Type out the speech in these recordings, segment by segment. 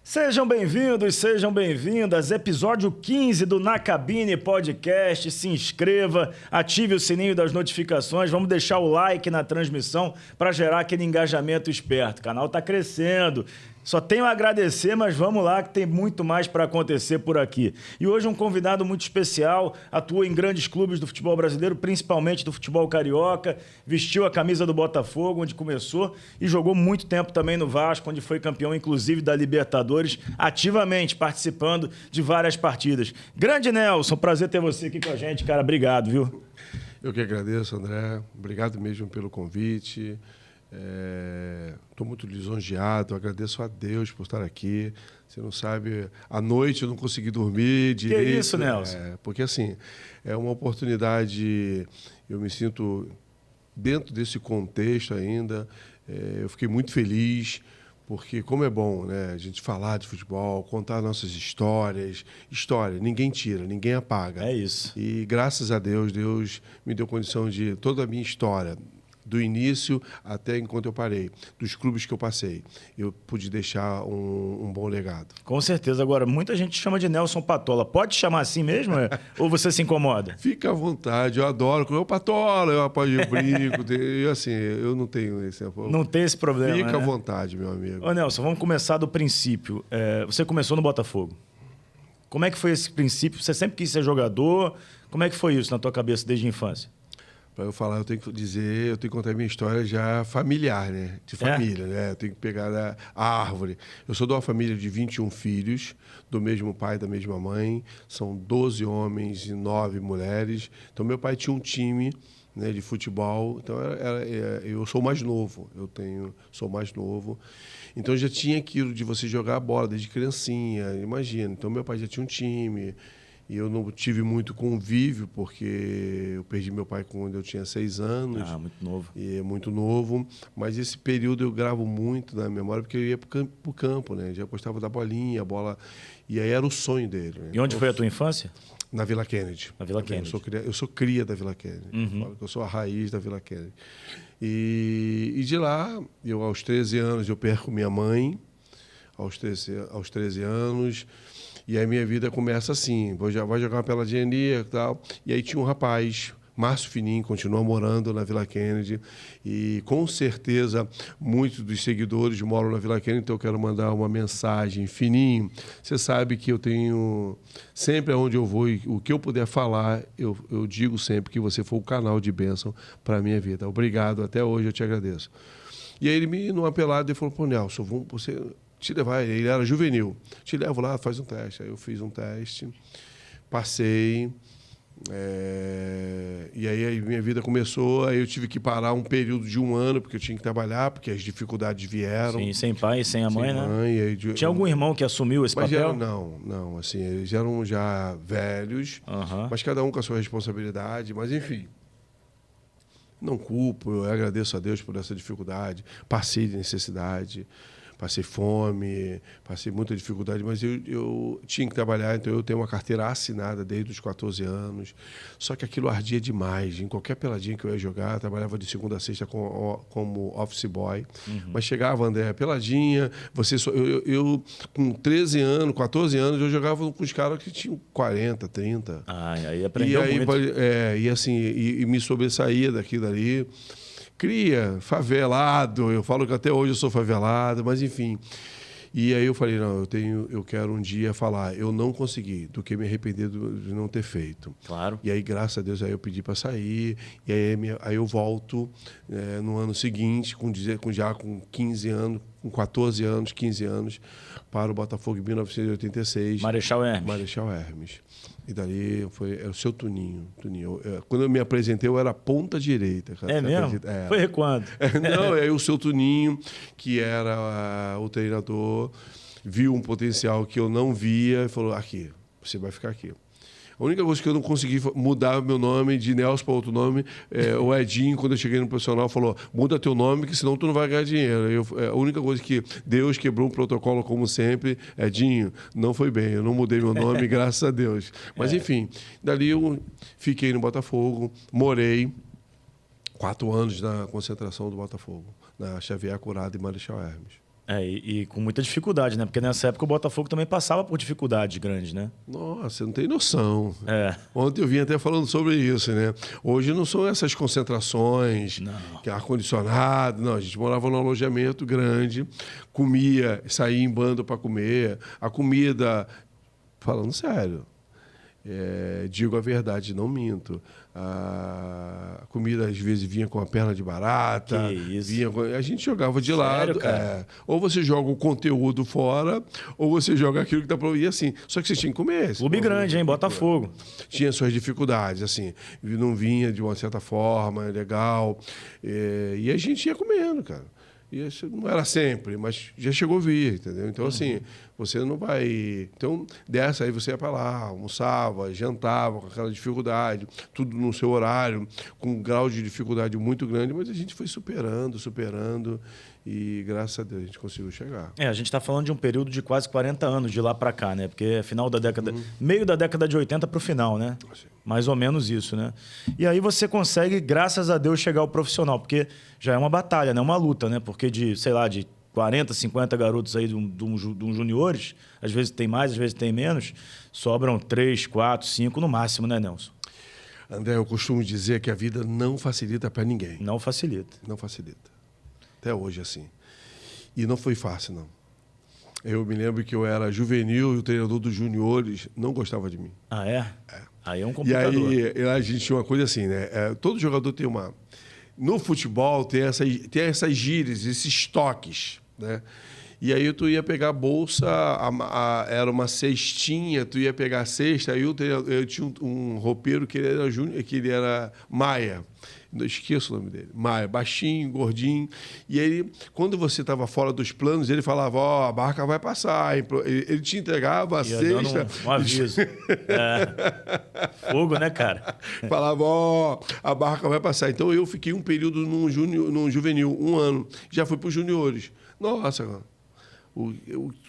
Sejam bem-vindos, sejam bem-vindas. Episódio 15 do Na Cabine Podcast. Se inscreva, ative o sininho das notificações. Vamos deixar o like na transmissão para gerar aquele engajamento esperto. O canal está crescendo. Só tenho a agradecer, mas vamos lá que tem muito mais para acontecer por aqui. E hoje um convidado muito especial, atua em grandes clubes do futebol brasileiro, principalmente do futebol carioca, vestiu a camisa do Botafogo, onde começou, e jogou muito tempo também no Vasco, onde foi campeão, inclusive, da Libertadores, ativamente participando de várias partidas. Grande Nelson, prazer ter você aqui com a gente, cara. Obrigado, viu? Eu que agradeço, André. Obrigado mesmo pelo convite. Estou muito lisonjeado, agradeço a Deus por estar aqui. Você não sabe, à noite eu não consegui dormir direito. Que isso, Nelson? Porque assim, é uma oportunidade, eu me sinto dentro desse contexto ainda. Eu fiquei muito feliz, porque como é bom, né, a gente falar de futebol, contar nossas histórias. História, ninguém tira, ninguém apaga. É isso. E graças a Deus, Deus me deu condição de toda a minha história, do início até enquanto eu parei, dos clubes que eu passei, eu pude deixar um bom legado. Com certeza. Agora, muita gente chama de Nelson Patola. Pode chamar assim mesmo? Ou você se incomoda? Fica à vontade, eu adoro. Eu Patola, eu apoio o brinco. Assim, eu não tenho esse... Não tem esse problema, Fica né? à vontade, meu amigo. Ô, Nelson, vamos começar do princípio. Você começou no Botafogo. Como é que foi esse princípio? Você sempre quis ser jogador? Como é que foi isso na tua cabeça desde a infância? Para eu falar, eu tenho que contar a minha história já familiar, né? De família, né? Eu tenho que pegar a árvore. Eu sou de uma família de 21 filhos, do mesmo pai, da mesma mãe. São 12 homens e 9 mulheres. Então, meu pai tinha um time, né, de futebol. Então, eu sou mais novo. Sou mais novo. Então, já tinha aquilo de você jogar a bola desde criancinha, imagina. Então, meu pai já tinha um time. E eu não tive muito convívio, porque eu perdi meu pai quando eu tinha 6 anos. Ah, muito novo. E é muito novo. Mas esse período eu gravo muito na memória, porque eu ia para o campo, né? Já gostava da bolinha, a bola... E aí era o sonho dele. Né? E onde foi a tua infância? Na Vila Kennedy. Na Vila Kennedy. Eu sou cria da Vila Kennedy. Eu sou a raiz da Vila Kennedy. E de lá, aos 13 anos, eu perco minha mãe. Aos 13 anos... E aí minha vida começa assim, vai jogar uma peladinha ali e tal. E aí tinha um rapaz, Márcio Fininho, continua morando na Vila Kennedy. E com certeza muitos dos seguidores moram na Vila Kennedy, então eu quero mandar uma mensagem. Fininho, você sabe que eu tenho... Sempre aonde eu vou, e o que eu puder falar, eu digo sempre que você foi o canal de bênção para a minha vida. Obrigado, até hoje eu te agradeço. E aí ele numa pelada, ele falou, pô, Nelson, você... te levar, ele era juvenil, te levo lá, faz um teste. Aí eu fiz um teste, passei, e aí minha vida começou, aí eu tive que parar um período de 1 ano, porque eu tinha que trabalhar, porque as dificuldades vieram. Sim, sem pai e sem a mãe, né? Aí, tinha algum irmão que assumiu esse papel? Não, assim, eles eram já velhos, mas cada um com a sua responsabilidade, mas enfim... Não culpo, eu agradeço a Deus por essa dificuldade, passei de necessidade, passei fome, passei muita dificuldade, mas eu tinha que trabalhar, então eu tenho uma carteira assinada desde os 14 anos, só que aquilo ardia demais. Em qualquer peladinha que eu ia jogar, eu trabalhava de segunda a sexta como office boy, mas chegava, André, peladinha, eu com 13 anos, 14 anos, eu jogava com os caras que tinham 40, 30. Ah, aí aprendeu muito. E me sobressaía daqui dali. Cria, favelado, eu falo que até hoje eu sou favelado, mas enfim. E aí eu falei, não, eu quero um dia falar, eu não consegui, do que me arrepender de não ter feito. Claro. E aí, graças a Deus, aí eu pedi para sair, e aí eu volto no ano seguinte, já com 15 anos, com 14 anos, 15 anos, para o Botafogo em 1986. Marechal Hermes. Marechal Hermes. E dali era o seu Tuninho. Quando eu me apresentei, eu era ponta direita. Cara. É mesmo? Foi quando? Não, aí o seu Tuninho, que era o treinador, viu um potencial que eu não via e falou, aqui, você vai ficar aqui. A única coisa que eu não consegui mudar meu nome de Nelson para outro nome, o Edinho, quando eu cheguei no profissional, falou, muda teu nome, que senão tu não vai ganhar dinheiro. A única coisa que Deus quebrou um protocolo, como sempre, Edinho, não foi bem, eu não mudei meu nome, graças a Deus. Mas, enfim, dali eu fiquei no Botafogo, morei 4 anos na concentração do Botafogo, na Xavier Curado e Marechal Hermes. E com muita dificuldade, né? Porque nessa época o Botafogo também passava por dificuldades grandes, né? Nossa, você não tem noção. É. Ontem eu vim até falando sobre isso, né? Hoje não são essas concentrações, que é ar-condicionado, não. A gente morava num alojamento grande, comia, saía em bando para comer. A comida, falando sério, digo a verdade, não minto. A comida às vezes vinha com a perna de barata. Que isso? A gente jogava de Sério, lado. cara? Ou você joga o conteúdo fora, ou você joga aquilo que tá para. E assim, só que você tinha que comer. Clube grande, hein? Botafogo. Tinha suas dificuldades, assim. Não vinha de uma certa forma, legal. E a gente ia comendo, cara. E isso não era sempre, mas já chegou a vir, entendeu? Então, assim, você não vai... Então, dessa aí você ia para lá, almoçava, jantava com aquela dificuldade, tudo no seu horário, com um grau de dificuldade muito grande, mas a gente foi superando, e graças a Deus a gente conseguiu chegar. A gente está falando de um período de quase 40 anos de lá para cá, né? Porque é final da década... Meio da década de 80 para o final, né? Sim. Mais ou menos isso, né? E aí você consegue, graças a Deus, chegar ao profissional, porque já é uma batalha, né? Uma luta, né? Porque de 40, 50 garotos aí de um juniores, às vezes tem mais, às vezes tem menos, sobram 3, 4, 5 no máximo, né, Nelson? André, eu costumo dizer que a vida não facilita para ninguém. Não facilita. Não facilita. Até hoje, assim. E não foi fácil, não. Eu me lembro que eu era juvenil e o treinador dos juniores não gostava de mim. Ah, é? Aí é um complicador. E aí a gente tinha uma coisa assim, né? Todo jogador tem uma... No futebol tem essas gírias, esses toques, né? E aí tu ia pegar a bolsa, era uma cestinha, tu ia pegar a cesta, aí eu tinha um roupeiro que ele era Maia. Não esqueço o nome dele. Maia, baixinho, gordinho. E ele, quando você estava fora dos planos, ele falava, a barca vai passar. Ele te entregava a cesta. Um aviso. Fogo, né, cara? Falava, a barca vai passar. Então eu fiquei um período num juvenil, 1 ano. Já fui para os juniores. Nossa, cara.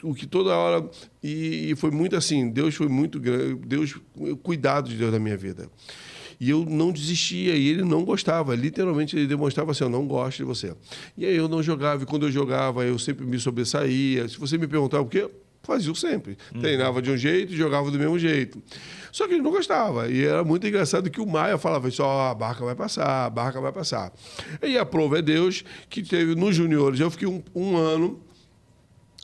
O que toda hora... E foi muito assim, Deus foi muito grande, cuidado de Deus na minha vida. E eu não desistia, e ele não gostava. Literalmente, ele demonstrava assim, eu não gosto de você. E aí eu não jogava, e quando eu jogava, eu sempre me sobressaía. Se você me perguntava o quê, fazia sempre. Treinava de um jeito e jogava do mesmo jeito. Só que ele não gostava. E era muito engraçado que o Maia falava isso, a barca vai passar, a barca vai passar. E a prova é Deus, que teve nos juniores. Eu fiquei um ano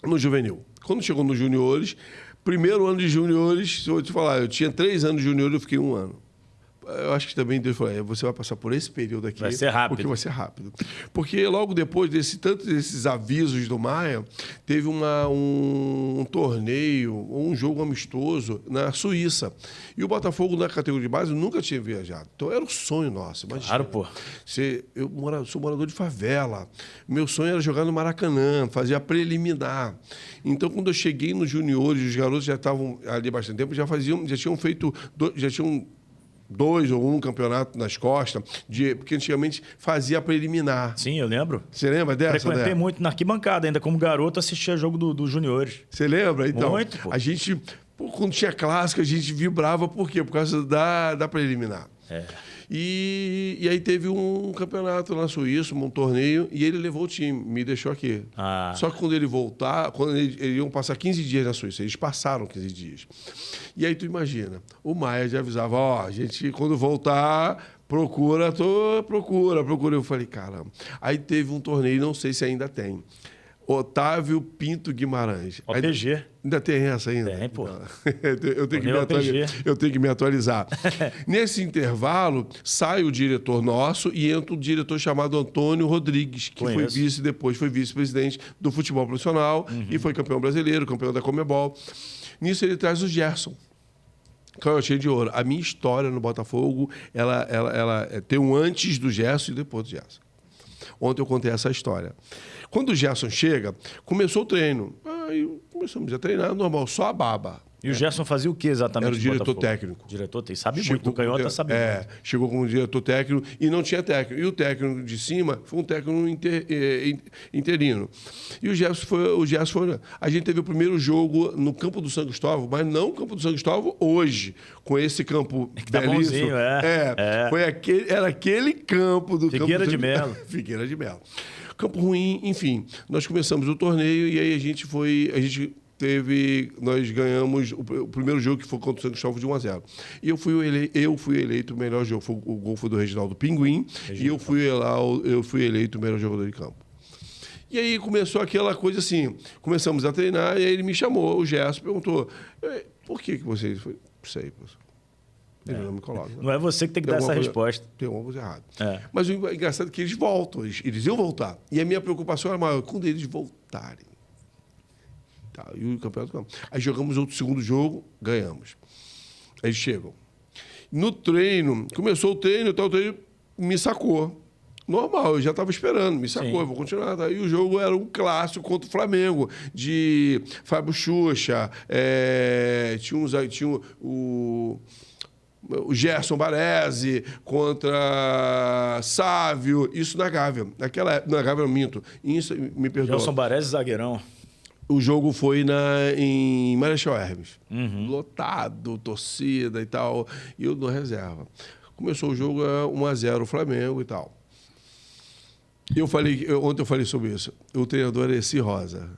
no juvenil. Quando chegou nos juniores, primeiro ano de juniores, se eu te falar, eu tinha 3 anos de juniores, eu fiquei 1 ano. Eu acho que também Deus falou, você vai passar por esse período aqui. Vai ser rápido. Porque vai ser rápido. Porque logo depois tanto desses avisos do Maia, teve um torneio, um jogo amistoso na Suíça. E o Botafogo, na categoria de base, nunca tinha viajado. Então era um sonho nosso. Imagina. Claro, pô. Eu sou morador de favela. Meu sonho era jogar no Maracanã, fazer a preliminar. Então, quando eu cheguei nos juniores, os garotos já estavam ali há bastante tempo, já tinham feito... Já tinham 2 ou 1 campeonato nas costas, porque antigamente fazia preliminar. Sim, eu lembro. Você lembra dessa? Frequentei muito na arquibancada, ainda como garoto, assistia jogo dos juniores. Você lembra? Então, muito, pô. A gente, quando tinha clássico, a gente vibrava, por quê? Por causa da preliminar. E aí teve um campeonato na Suíça, um torneio, e ele levou o time, me deixou aqui. Só que quando ele voltar, eles iam passar 15 dias na Suíça, eles passaram 15 dias. E aí tu imagina, o Maia já avisava, a gente quando voltar, procura. Eu falei, caramba. Aí teve um torneio, não sei se ainda tem. Otávio Pinto Guimarães. OPG. Ainda tem essa ainda? Tem, pô. Eu tenho que me atualizar. Nesse intervalo, sai o diretor nosso e entra um diretor chamado Antônio Rodrigues, que foi vice-presidente do futebol profissional e foi campeão brasileiro, campeão da Conmebol. Nisso ele traz o Gerson. Canhotinha de ouro. A minha história no Botafogo, ela tem um antes do Gerson e depois do Gerson. Ontem eu contei essa história. Quando o Gerson chega, começou o treino. Aí começamos a treinar, normal, só a baba. E o Gerson fazia o que exatamente? Era o diretor técnico. Diretor, sabe muito, o Canhota sabe muito. Chegou como diretor técnico e não tinha técnico. E o técnico de cima foi um técnico interino. E o Gerson foi... A gente teve o primeiro jogo no campo do São Cristóvão, mas não o campo do São Cristóvão hoje, com esse campo que tá bonzinho, Era aquele campo do Figueira de Melo. Figueira de Melo. Campo ruim, enfim. Nós começamos o torneio e aí nós ganhamos o primeiro jogo, que foi contra o São Cristóvão, de 1-0. E eu fui eleito o melhor jogo. O gol foi do Reginaldo Pinguim. E eu fui eleito o melhor jogador de campo. E aí começou aquela coisa assim, começamos a treinar, e aí ele me chamou, o Gerson, perguntou, por que você... Não sei, professor. Ele não me coloca. Não é você que tem que dar essa resposta. Tem alguma coisa errada. Mas o engraçado é que eles voltam, eles iam voltar. E a minha preocupação era maior, quando eles voltarem. Tá, e o campeonato... Aí jogamos outro segundo jogo, ganhamos. Aí eles chegam. No treino, começou o treino me sacou. Normal, eu já estava esperando, me sacou, eu vou continuar. Aí o jogo era um clássico contra o Flamengo, de Fábio Xuxa, tinha o Gerson Baresi contra Sávio, isso na Gávea. Naquela época, na Gávea eu minto. Isso, me perdoa. Gerson Baresi, zagueirão. O jogo foi em Marechal Hermes. Lotado, torcida e tal. E eu na reserva. Começou o jogo 1-0 o Flamengo e tal. Ontem eu falei sobre isso. O treinador é esse Rosa.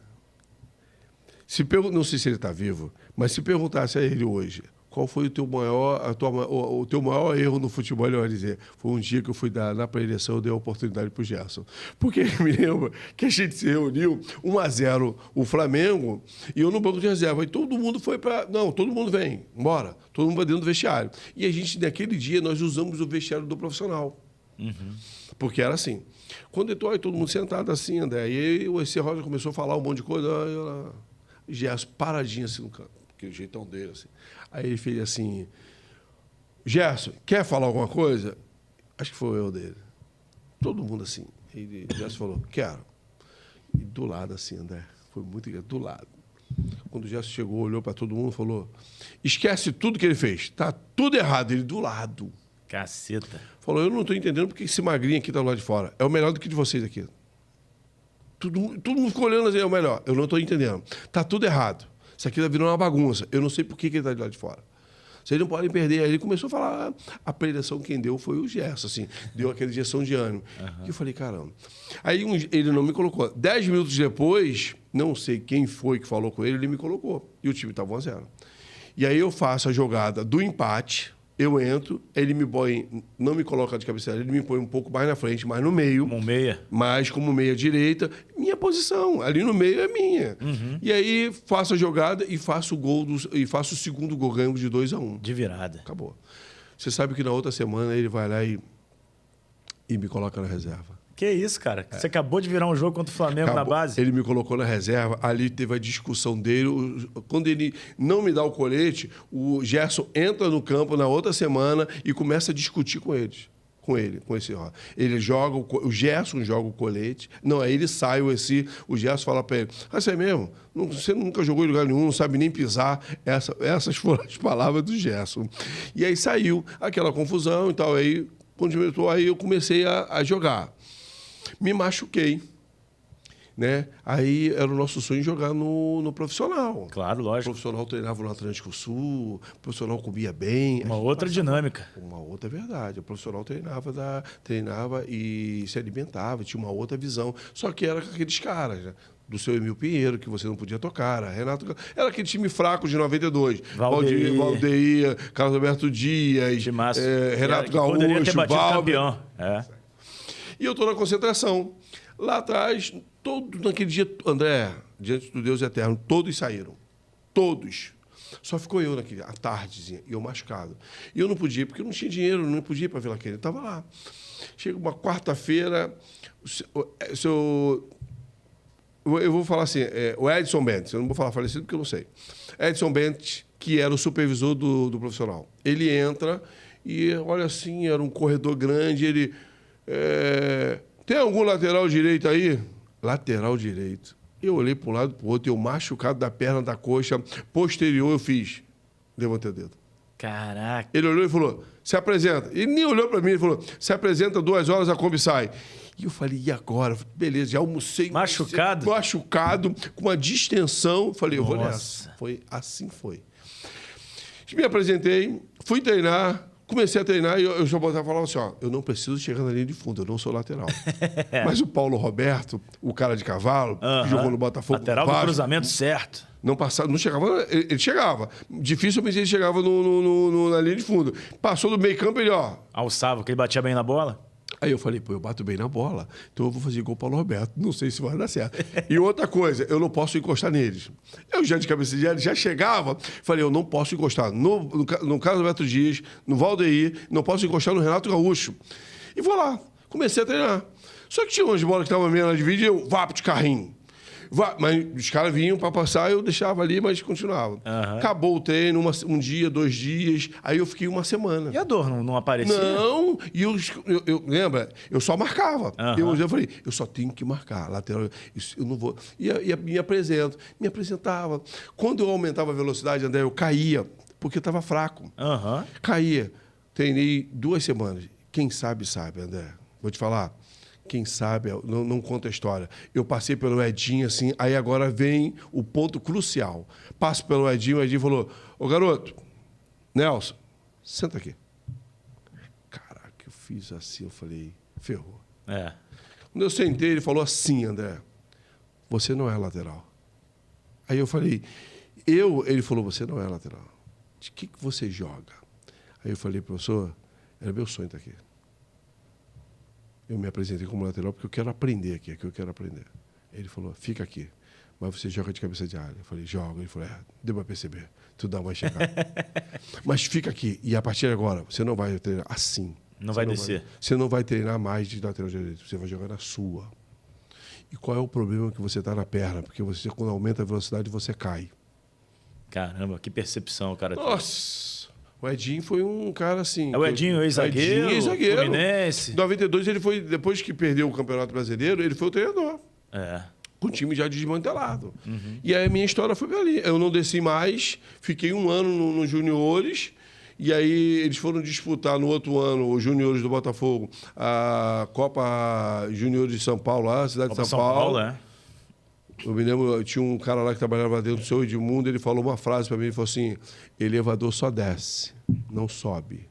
Não sei se ele está vivo, mas se perguntasse a ele hoje, qual foi o teu maior erro no futebol, ele vai dizer, foi um dia que eu fui na pré-eleição, eu dei a oportunidade para o Gerson. Porque ele me lembra que a gente se reuniu, 1-0 o Flamengo, e eu no banco de reserva. E todo mundo foi para... Não, todo mundo vem, bora. Todo mundo vai dentro do vestiário. E a gente, naquele dia, nós usamos o vestiário do profissional. Porque era assim. Quando eu estou todo mundo sentado assim, André, e aí esse Rosa começou a falar um monte de coisa, Gerson paradinho assim no canto, que o jeitão dele, assim. Aí ele fez assim, Gerson, quer falar alguma coisa? Acho que foi eu dele. Todo mundo assim. E o Gerson falou, quero. E do lado assim, André, foi muito do lado. Quando o Gerson chegou, olhou para todo mundo e falou, esquece tudo que ele fez, tá tudo errado. Ele do lado. Caceta. Falou, eu não estou entendendo porque esse magrinho aqui está do lado de fora. É o melhor do que de vocês aqui. Todo mundo ficou olhando assim, é o melhor. Eu não estou entendendo. Tá tudo errado. Isso aqui está virando uma bagunça. Eu não sei por que ele está de lá de fora. Vocês não podem perder. Aí ele começou a falar, a preleção quem deu foi o Gerson, assim. Deu aquela injeção de ânimo. E eu falei, caramba. Aí ele não me colocou. 10 minutos depois, não sei quem foi que falou com ele me colocou. E o time estava 1-0. E aí eu faço a jogada do empate, eu entro, ele me põe, não me coloca de cabeceira, ele me põe um pouco mais na frente, mais no meio. Como meia? Mais como meia direita. Minha posição, ali no meio é minha. E aí faço a jogada e faço o segundo gol, ganhamos de 2-1. De virada. Acabou. Você sabe que na outra semana ele vai lá e me coloca na reserva. Que isso, cara? Você acabou de virar um jogo contra o Flamengo na base? Ele me colocou na reserva, ali teve a discussão dele. Quando ele não me dá o colete, o Gerson entra no campo na outra semana e começa a discutir com eles. Com esse ó. Ele joga, o Gerson joga o colete. Não, aí ele sai, o Gerson fala para ele, você é mesmo? Você nunca jogou em lugar nenhum, não sabe nem pisar. Essas foram as palavras do Gerson. E aí saiu aquela confusão e tal. Aí, aí eu comecei a jogar. Me machuquei, né? Aí era o nosso sonho jogar no profissional. Claro, lógico. O profissional treinava no Atlântico Sul, o profissional comia bem. Uma outra dinâmica. Uma outra verdade. O profissional treinava e se alimentava, tinha uma outra visão. Só que era com aqueles caras, né? Do seu Emil Pinheiro, que você não podia tocar. Renato, era aquele time fraco de 92. Valdeir, Carlos Alberto Dias, Renato Gaúcho, poderia ter batido campeão. E eu estou na concentração. Lá atrás, naquele dia, André, diante do Deus Eterno, todos saíram. Todos. Só ficou eu à tardezinha, e eu machucado. E eu não podia, porque eu não tinha dinheiro, não podia ir para Vila Querida. Eu estava lá. Chega uma quarta-feira, eu vou falar assim, o Edson Bentes, eu não vou falar falecido porque eu não sei. Edson Bentes, que era o supervisor do profissional. Ele entra e, olha assim, era um corredor grande, ele... tem algum lateral direito aí? Lateral direito. Eu olhei para um lado e para o outro, eu machucado da perna, da coxa posterior, eu fiz. Levantei o dedo. Caraca. Ele olhou e falou, se apresenta. Ele nem olhou para mim, ele falou, se apresenta 2 horas, a Kombi sai. E eu falei, e agora? Beleza, já almocei. Machucado? Machucado, com uma distensão. Falei, eu vou Nossa. nessa. Assim foi. Me apresentei, fui treinar, comecei a treinar e eu já botava e falava assim, ó, eu não preciso chegar na linha de fundo, eu não sou lateral. Mas o Paulo Roberto, o cara de cavalo, que jogou no Botafogo... Lateral do cruzamento certo. Não passava, não chegava, ele chegava. Dificilmente ele chegava na linha de fundo. Passou do meio campo, ele, ó... Alçava, que ele batia bem na bola? Aí eu falei, pô, eu bato bem na bola, então eu vou fazer igual o Paulo Roberto. Não sei se vai dar certo. E outra coisa, eu não posso encostar neles. Eu já de cabeça de área, já chegava, falei, eu não posso encostar no Carlos Alberto Dias, no Valdeir, não posso encostar no Renato Gaúcho. E vou lá, comecei a treinar. Só que tinha umas bolas que estavam meio na divide e eu, vá de carrinho. Mas os caras vinham para passar, eu deixava ali, mas continuava. Acabou o treino, um dia, 2 dias, aí eu fiquei uma semana. E a dor não aparecia? Não, e eu lembra, eu só marcava. Eu falei, eu só tenho que marcar, lateral, eu não vou. E me apresentava. Quando eu aumentava a velocidade, André, eu caía, porque estava fraco. Caía. Treinei 2 semanas. Quem sabe, André. Vou te falar. Quem sabe, não conta a história. Eu passei pelo Edinho, assim, aí agora vem o ponto crucial. Passo pelo Edinho, o Edinho falou, ô garoto, Nelson, senta aqui. Caraca, eu fiz assim, eu falei, ferrou. Quando eu sentei, ele falou assim, André, você não é lateral. Aí eu falei, ele falou, você não é lateral. De que você joga? Aí eu falei, professor, era meu sonho estar aqui. Eu me apresentei como lateral porque eu quero aprender aqui, é que eu quero aprender. Ele falou, fica aqui, mas você joga de cabeça de área. Eu falei, jogo. Ele falou, deu para perceber, tu dá uma chegada. Mas fica aqui, e a partir de agora, você não vai treinar assim. Não vai descer. Você não vai treinar mais de lateral direito, você vai jogar na sua. E qual é o problema que você está na perna? Porque você, quando aumenta a velocidade, você cai. Caramba, que percepção o cara tem. Nossa! O Edinho foi um cara assim... É o Edinho, ex-zagueiro, Fluminense. Em 92, ele foi, depois que perdeu o Campeonato Brasileiro, ele foi o treinador. Com o time já desmantelado. E aí a minha história foi ali. Eu não desci mais, fiquei 1 ano nos juniores, e aí eles foram disputar no outro ano, os juniores do Botafogo, a Copa Juniores de São Paulo, lá, cidade de São Paulo. Eu me lembro, tinha um cara lá que trabalhava dentro do seu Edmundo, ele falou uma frase para mim, ele falou assim, elevador só desce, não sobe.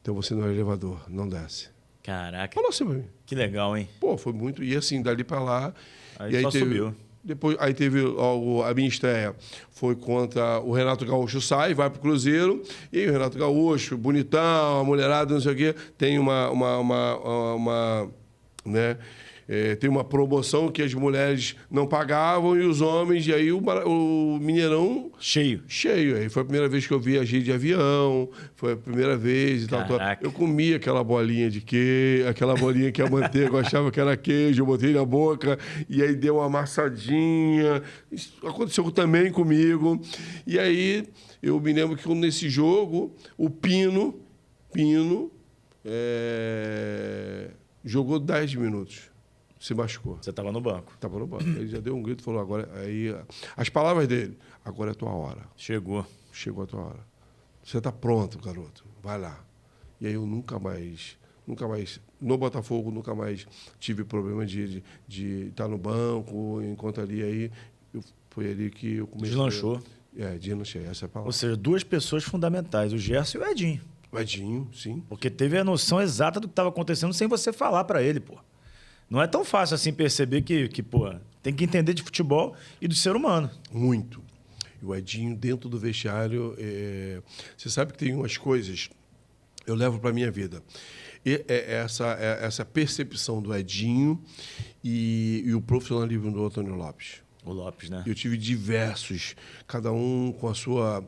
Então você não é elevador, não desce. Caraca. Falou assim pra mim. Que legal, hein? Pô, foi muito, e assim, dali para lá... Aí só subiu. Depois, aí teve a minha estreia, foi contra o Renato Gaúcho, vai pro Cruzeiro, e aí o Renato Gaúcho, bonitão, a mulherada, não sei o quê, tem né? Tem uma promoção que as mulheres não pagavam e os homens, e aí o Mineirão... Cheio. Aí foi a primeira vez que eu viajei de avião, foi a primeira vez e tal. Eu comi aquela bolinha de queijo, aquela bolinha que a manteiga eu achava que era queijo, eu botei na boca, e aí deu uma amassadinha. Isso aconteceu também comigo. E aí eu me lembro que nesse jogo, o Pino jogou 10 minutos. Se machucou. Você estava no banco. Estava no banco. Ele já deu um grito e falou, agora... Aí, as palavras dele, agora é a tua hora. Chegou a tua hora. Você está pronto, garoto. Vai lá. E aí eu nunca mais, no Botafogo, nunca mais tive problema de estar no banco, enquanto ali, aí, foi ali que eu comecei... Deslanchou. Deslanchei, essa é a palavra. Ou seja, 2 pessoas fundamentais, o Gerson e o Edinho. O Edinho, sim. Porque teve a noção exata do que estava acontecendo sem você falar para ele, pô. Não é tão fácil assim perceber que, pô, tem que entender de futebol e do ser humano. Muito. E o Edinho, dentro do vestiário, você sabe que tem umas coisas eu levo para a minha vida. E essa percepção do Edinho e o profissionalismo do Antônio Lopes. O Lopes, né? Eu tive diversos, cada um com a sua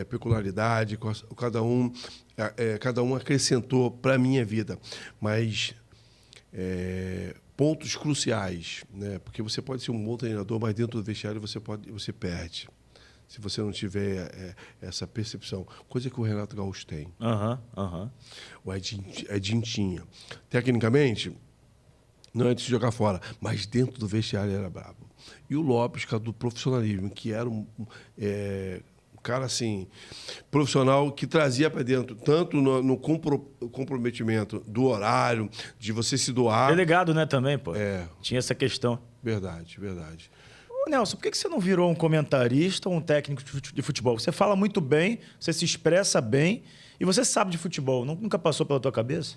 peculiaridade, cada um acrescentou para a minha vida. Mas... pontos cruciais, né? Porque você pode ser um bom treinador, mas dentro do vestiário você perde. Se você não tiver essa percepção. Coisa que o Renato Gaúcho tem. O Edinho tinha. Tecnicamente, não é de se jogar fora, mas dentro do vestiário era brabo. E o Lopes, cara, do profissionalismo, que era um cara assim, profissional que trazia para dentro, tanto no comprometimento do horário, de você se doar. Delegado, né, também, pô. Tinha essa questão. Verdade, verdade. Ô, Nelson, por que você não virou um comentarista ou um técnico de futebol? Você fala muito bem, você se expressa bem e você sabe de futebol. Nunca passou pela tua cabeça?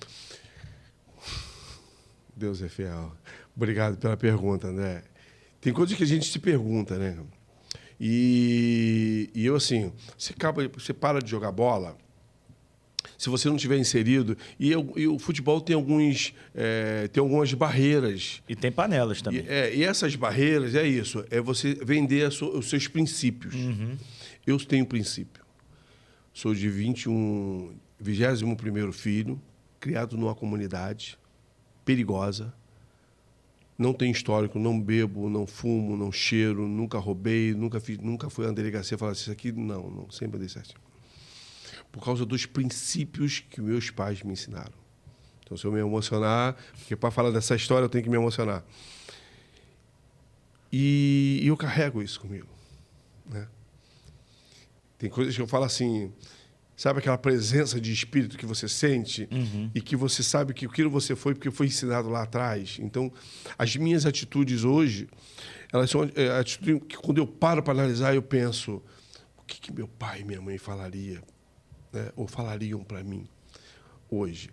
Deus é fiel. Obrigado pela pergunta, André. Tem coisas que a gente se pergunta, né? E eu, assim, você para de jogar bola, se você não tiver inserido... E o futebol tem algumas barreiras. E tem panelas também. E essas barreiras, é isso. É você vender os seus princípios. Eu tenho princípio. Sou de 21º filho, criado numa comunidade perigosa. Não tenho histórico, não bebo, não fumo, não cheiro, nunca roubei, nunca fui na delegacia e falar assim, isso aqui, não, sempre dei certo. Por causa dos princípios que meus pais me ensinaram. Então, se eu me emocionar, porque para falar dessa história eu tenho que me emocionar. E eu carrego isso comigo, né? Tem coisas que eu falo assim, sabe aquela presença de espírito que você sente e que você sabe que aquilo você foi porque foi ensinado lá atrás. Então, as minhas atitudes hoje, elas são atitudes que quando eu paro para analisar, eu penso, o que meu pai e minha mãe falaria, né? Ou falariam para mim hoje.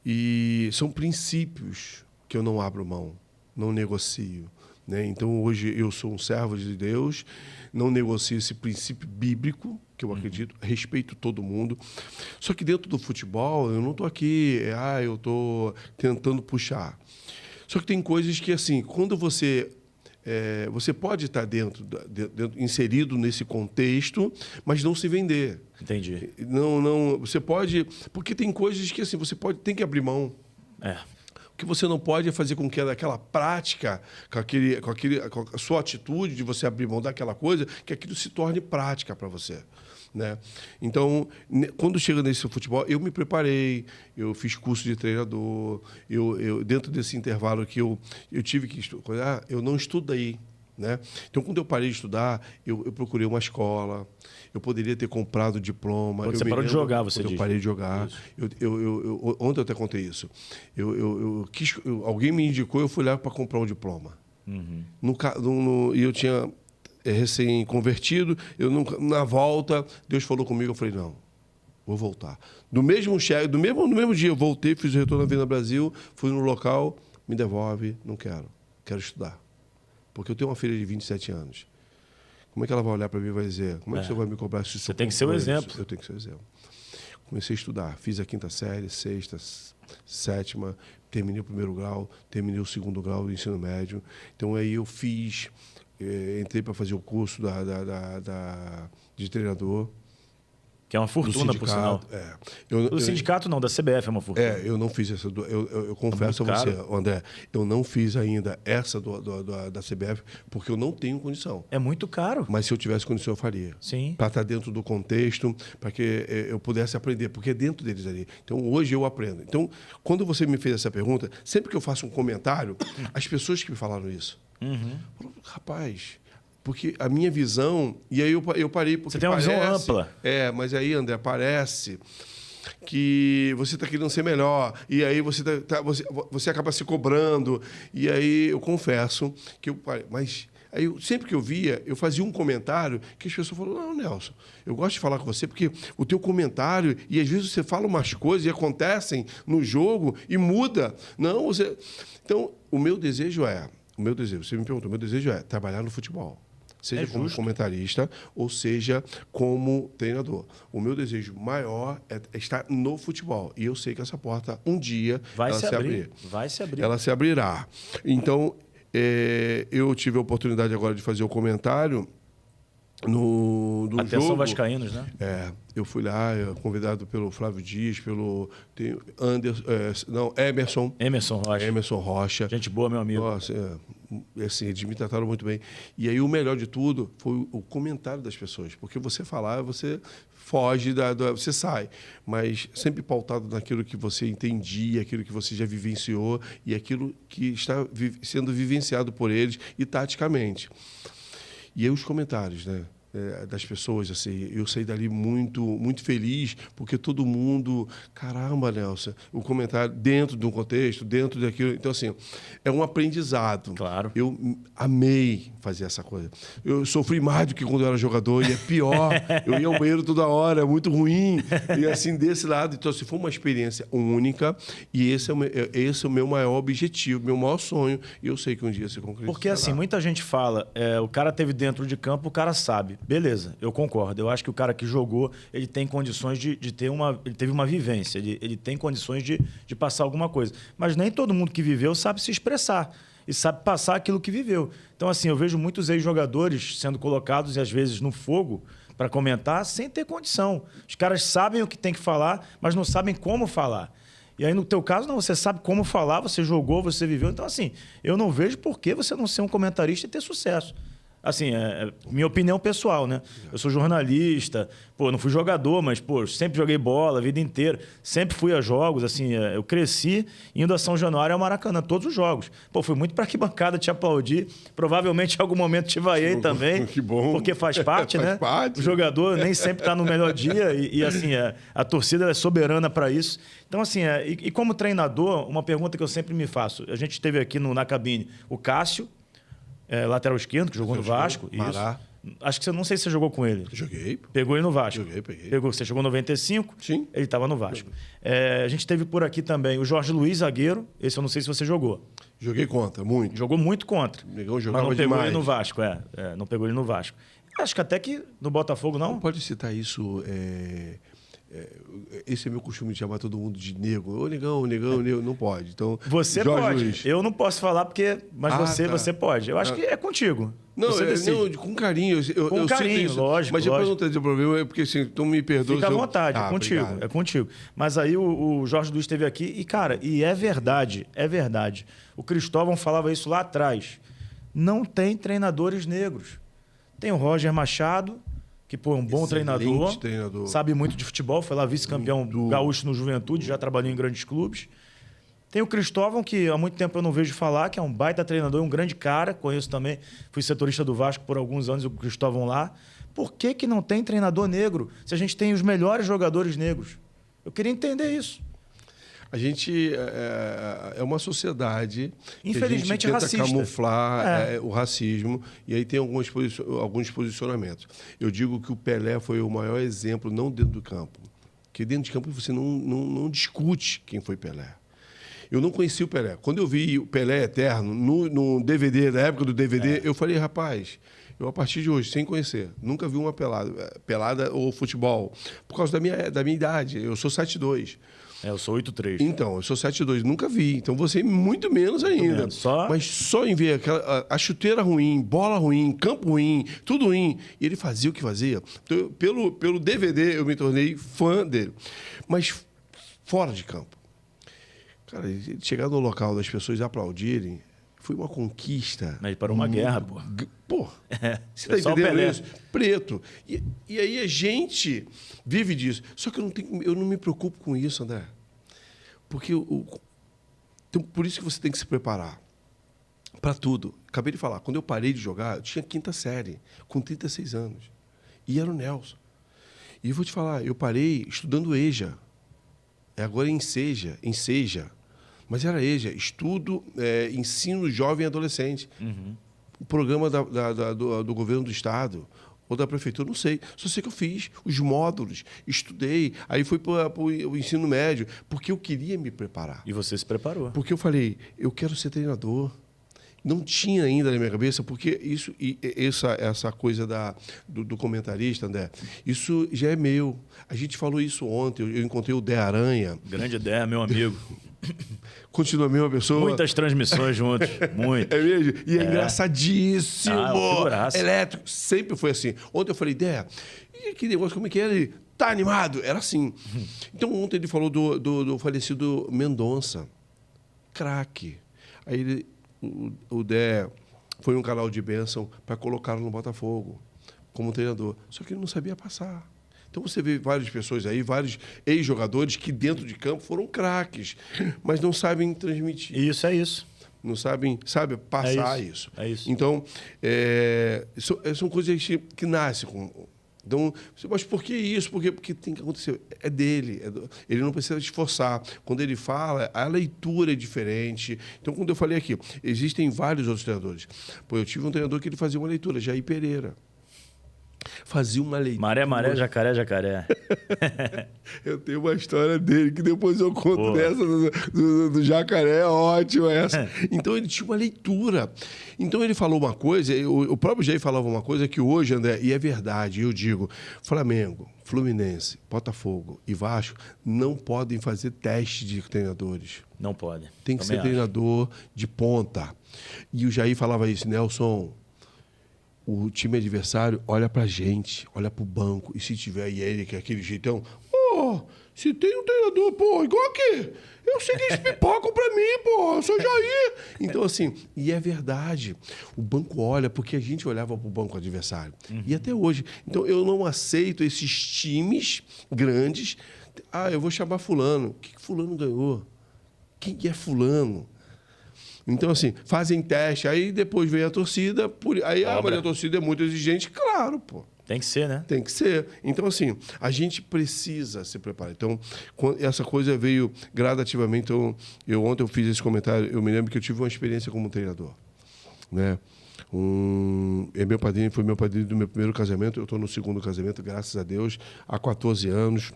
E são princípios que eu não abro mão, não negocio, né? Então, hoje eu sou um servo de Deus, não negocio esse princípio bíblico, que eu acredito, respeito todo mundo. Só que dentro do futebol, eu não estou aqui, eu estou tentando puxar. Só que tem coisas que, assim, quando você pode estar inserido nesse contexto, mas não se vender. Entendi. Não, você pode... Porque tem coisas que, assim, tem que abrir mão. O que você não pode é fazer com que aquela prática, com a sua atitude de você abrir mão daquela coisa, que aquilo se torne prática para você, né? Então, quando chega nesse futebol, eu me preparei, eu fiz curso de treinador, eu dentro desse intervalo que eu tive que estudar, eu não estudei, né? Então, quando eu parei de estudar, eu procurei uma escola, eu poderia ter comprado o diploma. Quando você parou de jogar, você diz. Eu parei de jogar. Ontem eu até contei isso. Alguém me indicou, eu fui lá para comprar um diploma. E eu tinha recém-convertido, na volta, Deus falou comigo, eu falei, não, vou voltar. No mesmo dia eu voltei, fiz o retorno à Vida Brasil, fui no local, me devolve, não quero estudar. Porque eu tenho uma filha de 27 anos. Como é que ela vai olhar para mim e vai dizer, como é que você vai me cobrar se você tem que ser o exemplo. Eu tenho que ser o exemplo. Comecei a estudar, fiz a 5ª série, 6ª, 7ª, terminei o 1º grau, terminei o 2º grau do ensino médio. Então aí eu entrei para fazer o curso de treinador. Que é uma fortuna, por sinal. Do sindicato não, da CBF é uma fortuna. Eu não fiz essa. Eu confesso a você, André, eu não fiz ainda essa da CBF, porque eu não tenho condição. É muito caro. Mas se eu tivesse condição, eu faria. Sim. Para estar dentro do contexto, para que eu pudesse aprender, porque é dentro deles ali. Então, hoje eu aprendo. Então, quando você me fez essa pergunta, sempre que eu faço um comentário, as pessoas que me falaram isso, falaram, rapaz... Porque a minha visão... E aí eu parei... Porque você tem uma visão ampla. Mas aí, André, parece que você está querendo ser melhor. E aí você acaba se cobrando. E aí eu confesso que eu parei. Mas aí, sempre que eu via, eu fazia um comentário que as pessoas falaram, não, Nelson, eu gosto de falar com você porque o teu comentário... E às vezes você fala umas coisas e acontecem no jogo e muda. Não, você... Então, o meu desejo, você me perguntou, o meu desejo é trabalhar no futebol. Seja como comentarista ou seja como treinador. O meu desejo maior é estar no futebol. E eu sei que essa porta, um dia, vai se abrir. Vai se abrir. Ela se abrirá. Então, eu tive a oportunidade agora de fazer o comentário do Atenção jogo. vascaínos, né? Eu fui lá, convidado pelo Flávio Dias, pelo Emerson. Emerson Rocha. Emerson Rocha. Gente boa, meu amigo. Nossa, assim, eles me trataram muito bem. E aí o melhor de tudo foi o comentário das pessoas. Porque você falar, você foge, você sai. Mas sempre pautado naquilo que você entendia, aquilo que você já vivenciou e aquilo que está sendo vivenciado por eles e taticamente. E aí os comentários, né? Das pessoas, assim, eu saí dali muito feliz, porque todo mundo, caramba, Nelson, o comentário dentro de um contexto, dentro daquilo, então assim, é um aprendizado. Claro. Eu amei fazer essa coisa. Eu sofri mais do que quando eu era jogador, e é pior, eu ia ao banheiro toda hora, é muito ruim, e assim, desse lado, então assim, foi uma experiência única, e esse é o meu maior objetivo, meu maior sonho, e eu sei que um dia se concretizará. Porque assim, muita gente fala, o cara teve dentro de campo, o cara sabe. Beleza, eu concordo. Eu acho que o cara que jogou, ele tem condições de ter ele teve uma vivência, ele tem condições de passar alguma coisa. Mas nem todo mundo que viveu sabe se expressar e sabe passar aquilo que viveu. Então, assim, eu vejo muitos ex-jogadores sendo colocados, e às vezes, no fogo para comentar, sem ter condição. Os caras sabem o que tem que falar, mas não sabem como falar. E aí, no teu caso, não, você sabe como falar, você jogou, você viveu. Então, assim, eu não vejo por que você não ser um comentarista e ter sucesso. Assim, minha opinião pessoal, né? Eu sou jornalista, não fui jogador, mas, sempre joguei bola a vida inteira. Sempre fui a jogos, assim, eu cresci indo a São Januário e ao Maracanã, todos os jogos. Fui muito para arquibancada te aplaudir. Provavelmente em algum momento te vaiei também. Que bom. Porque faz parte, faz né? Parte. O jogador nem sempre está no melhor dia e assim, a torcida é soberana para isso. Então, assim, e como treinador, uma pergunta que eu sempre me faço. A gente teve aqui na cabine o Cássio, lateral esquerdo, que jogou no Vasco. Mará. Isso. Acho que não sei se você jogou com ele. Joguei. Pegou ele no Vasco. Peguei. Você chegou em 95? Sim. Ele estava no Vasco. A gente teve por aqui também o Jorge Luiz, zagueiro. Esse eu não sei se você jogou. Joguei contra, muito. Jogou muito contra. Mas não pegou demais. ele no Vasco, não pegou ele no Vasco. Acho que até que no Botafogo não. Não pode citar isso. Esse é meu costume de chamar todo mundo de nego. Ô, negão, não pode. Então, você Jorge pode. Luiz. Eu não posso falar mas você pode. Eu acho que é contigo. Não, com carinho. Com carinho, isso. lógico. Mas depois não tem problema, porque assim, tu me perdoa. Fica à vontade, é contigo. Obrigado. É contigo. Mas aí o Jorge Luiz esteve aqui e, cara, é verdade. O Cristóvão falava isso lá atrás. Não tem treinadores negros. Tem o Roger Machado, que é um bom treinador, sabe muito de futebol, foi lá vice-campeão gaúcho no Juventude, já trabalhou em grandes clubes. Tem o Cristóvão, que há muito tempo eu não vejo falar, que é um baita treinador, um grande cara, conheço também, fui setorista do Vasco por alguns anos, o Cristóvão lá. Por que não tem treinador negro se a gente tem os melhores jogadores negros? Eu queria entender isso. A gente é uma sociedade infelizmente que a gente tenta racista. camuflar o racismo, e aí tem alguns posicionamentos. Eu digo que o Pelé foi o maior exemplo, não dentro do campo. Porque dentro de campo você não discute quem foi Pelé. Eu não conheci o Pelé. Quando eu vi o Pelé Eterno no DVD, na época do DVD, eu falei, rapaz, eu a partir de hoje, sem conhecer, nunca vi uma pelada ou futebol, por causa da minha idade. Eu sou 7'2". Eu sou 8'3". Então, eu sou 7'2", nunca vi. Então, você muito menos ainda. Menos. Mas só em ver a chuteira ruim, bola ruim, campo ruim, tudo ruim. E ele fazia o que fazia. Então, pelo DVD, eu me tornei fã dele. Mas fora de campo. Cara, chegar no local das pessoas aplaudirem, foi uma conquista. Mas parou uma guerra, pô. Pô, você está entendendo isso? Preto. E aí a gente vive disso. Só que eu não me preocupo com isso, André. Porque então, por isso que você tem que se preparar para tudo. Acabei de falar, quando eu parei de jogar, eu tinha 5ª série, com 36 anos. E era o Nelson. E eu vou te falar, eu parei estudando EJA. Agora é Enseja. Mas era EJA, Estudo, Ensino Jovem e Adolescente. Uhum. O programa do governo do estado ou da prefeitura, não sei. Só sei que eu fiz os módulos, estudei, aí fui para o ensino médio, porque eu queria me preparar. E você se preparou. Porque eu falei, eu quero ser treinador. Não tinha ainda na minha cabeça, porque essa coisa do comentarista, André, isso já é meu. A gente falou isso ontem, eu encontrei o Dé Aranha. Grande Dé, meu amigo. Continua a mesma pessoa. Muitas transmissões juntos, muito. É mesmo? E é engraçadíssimo. Elétrico. Sempre foi assim. Ontem eu falei, Dé, e aquele negócio, como é que era? Ele, tá animado? Era assim. Então ontem ele falou do falecido Mendonça. Craque. Aí o Dé foi um canal de bênção para colocá-lo no Botafogo como treinador. Só que ele não sabia passar. Então você vê várias pessoas aí, vários ex-jogadores que dentro de campo foram craques, mas não sabem transmitir. Isso é isso. Não sabem, passar isso. É isso. Então, são coisas que nascem com... Então, mas por que isso? Porque tem que acontecer. É dele. Ele não precisa esforçar. Quando ele fala, a leitura é diferente. Então, quando eu falei aqui, existem vários outros treinadores. Pô, eu tive um treinador que ele fazia uma leitura, Jair Pereira. Fazia uma leitura. Maré, maré, jacaré, jacaré. Eu tenho uma história dele que depois eu conto dessa do jacaré, é ótimo essa. Então ele tinha uma leitura. Então ele falou uma coisa, o próprio Jair falava uma coisa que hoje, André, e é verdade, eu digo, Flamengo, Fluminense, Botafogo e Vasco não podem fazer teste de treinadores. Não pode. Tem que ser treinador de ponta. E o Jair falava isso, Nelson, o time adversário olha pra gente, olha pro banco, e se tiver e ele, que é aquele jeitão, se tem um treinador, igual aqui, eu sei que eles pipocam pra mim, eu sou Jair. Então, assim, e é verdade, o banco olha, porque a gente olhava pro banco adversário. E até hoje. Então, eu não aceito esses times grandes, eu vou chamar fulano. O que fulano ganhou? Quem é fulano? Então, assim, fazem teste, aí depois vem a torcida, mas a torcida é muito exigente, claro, Tem que ser, né? Tem que ser. Então, assim, a gente precisa se preparar. Então, essa coisa veio gradativamente. Então, ontem eu fiz esse comentário, eu me lembro que eu tive uma experiência como treinador, né? Foi meu padrinho do meu primeiro casamento, eu estou no segundo casamento, graças a Deus, há 14 anos,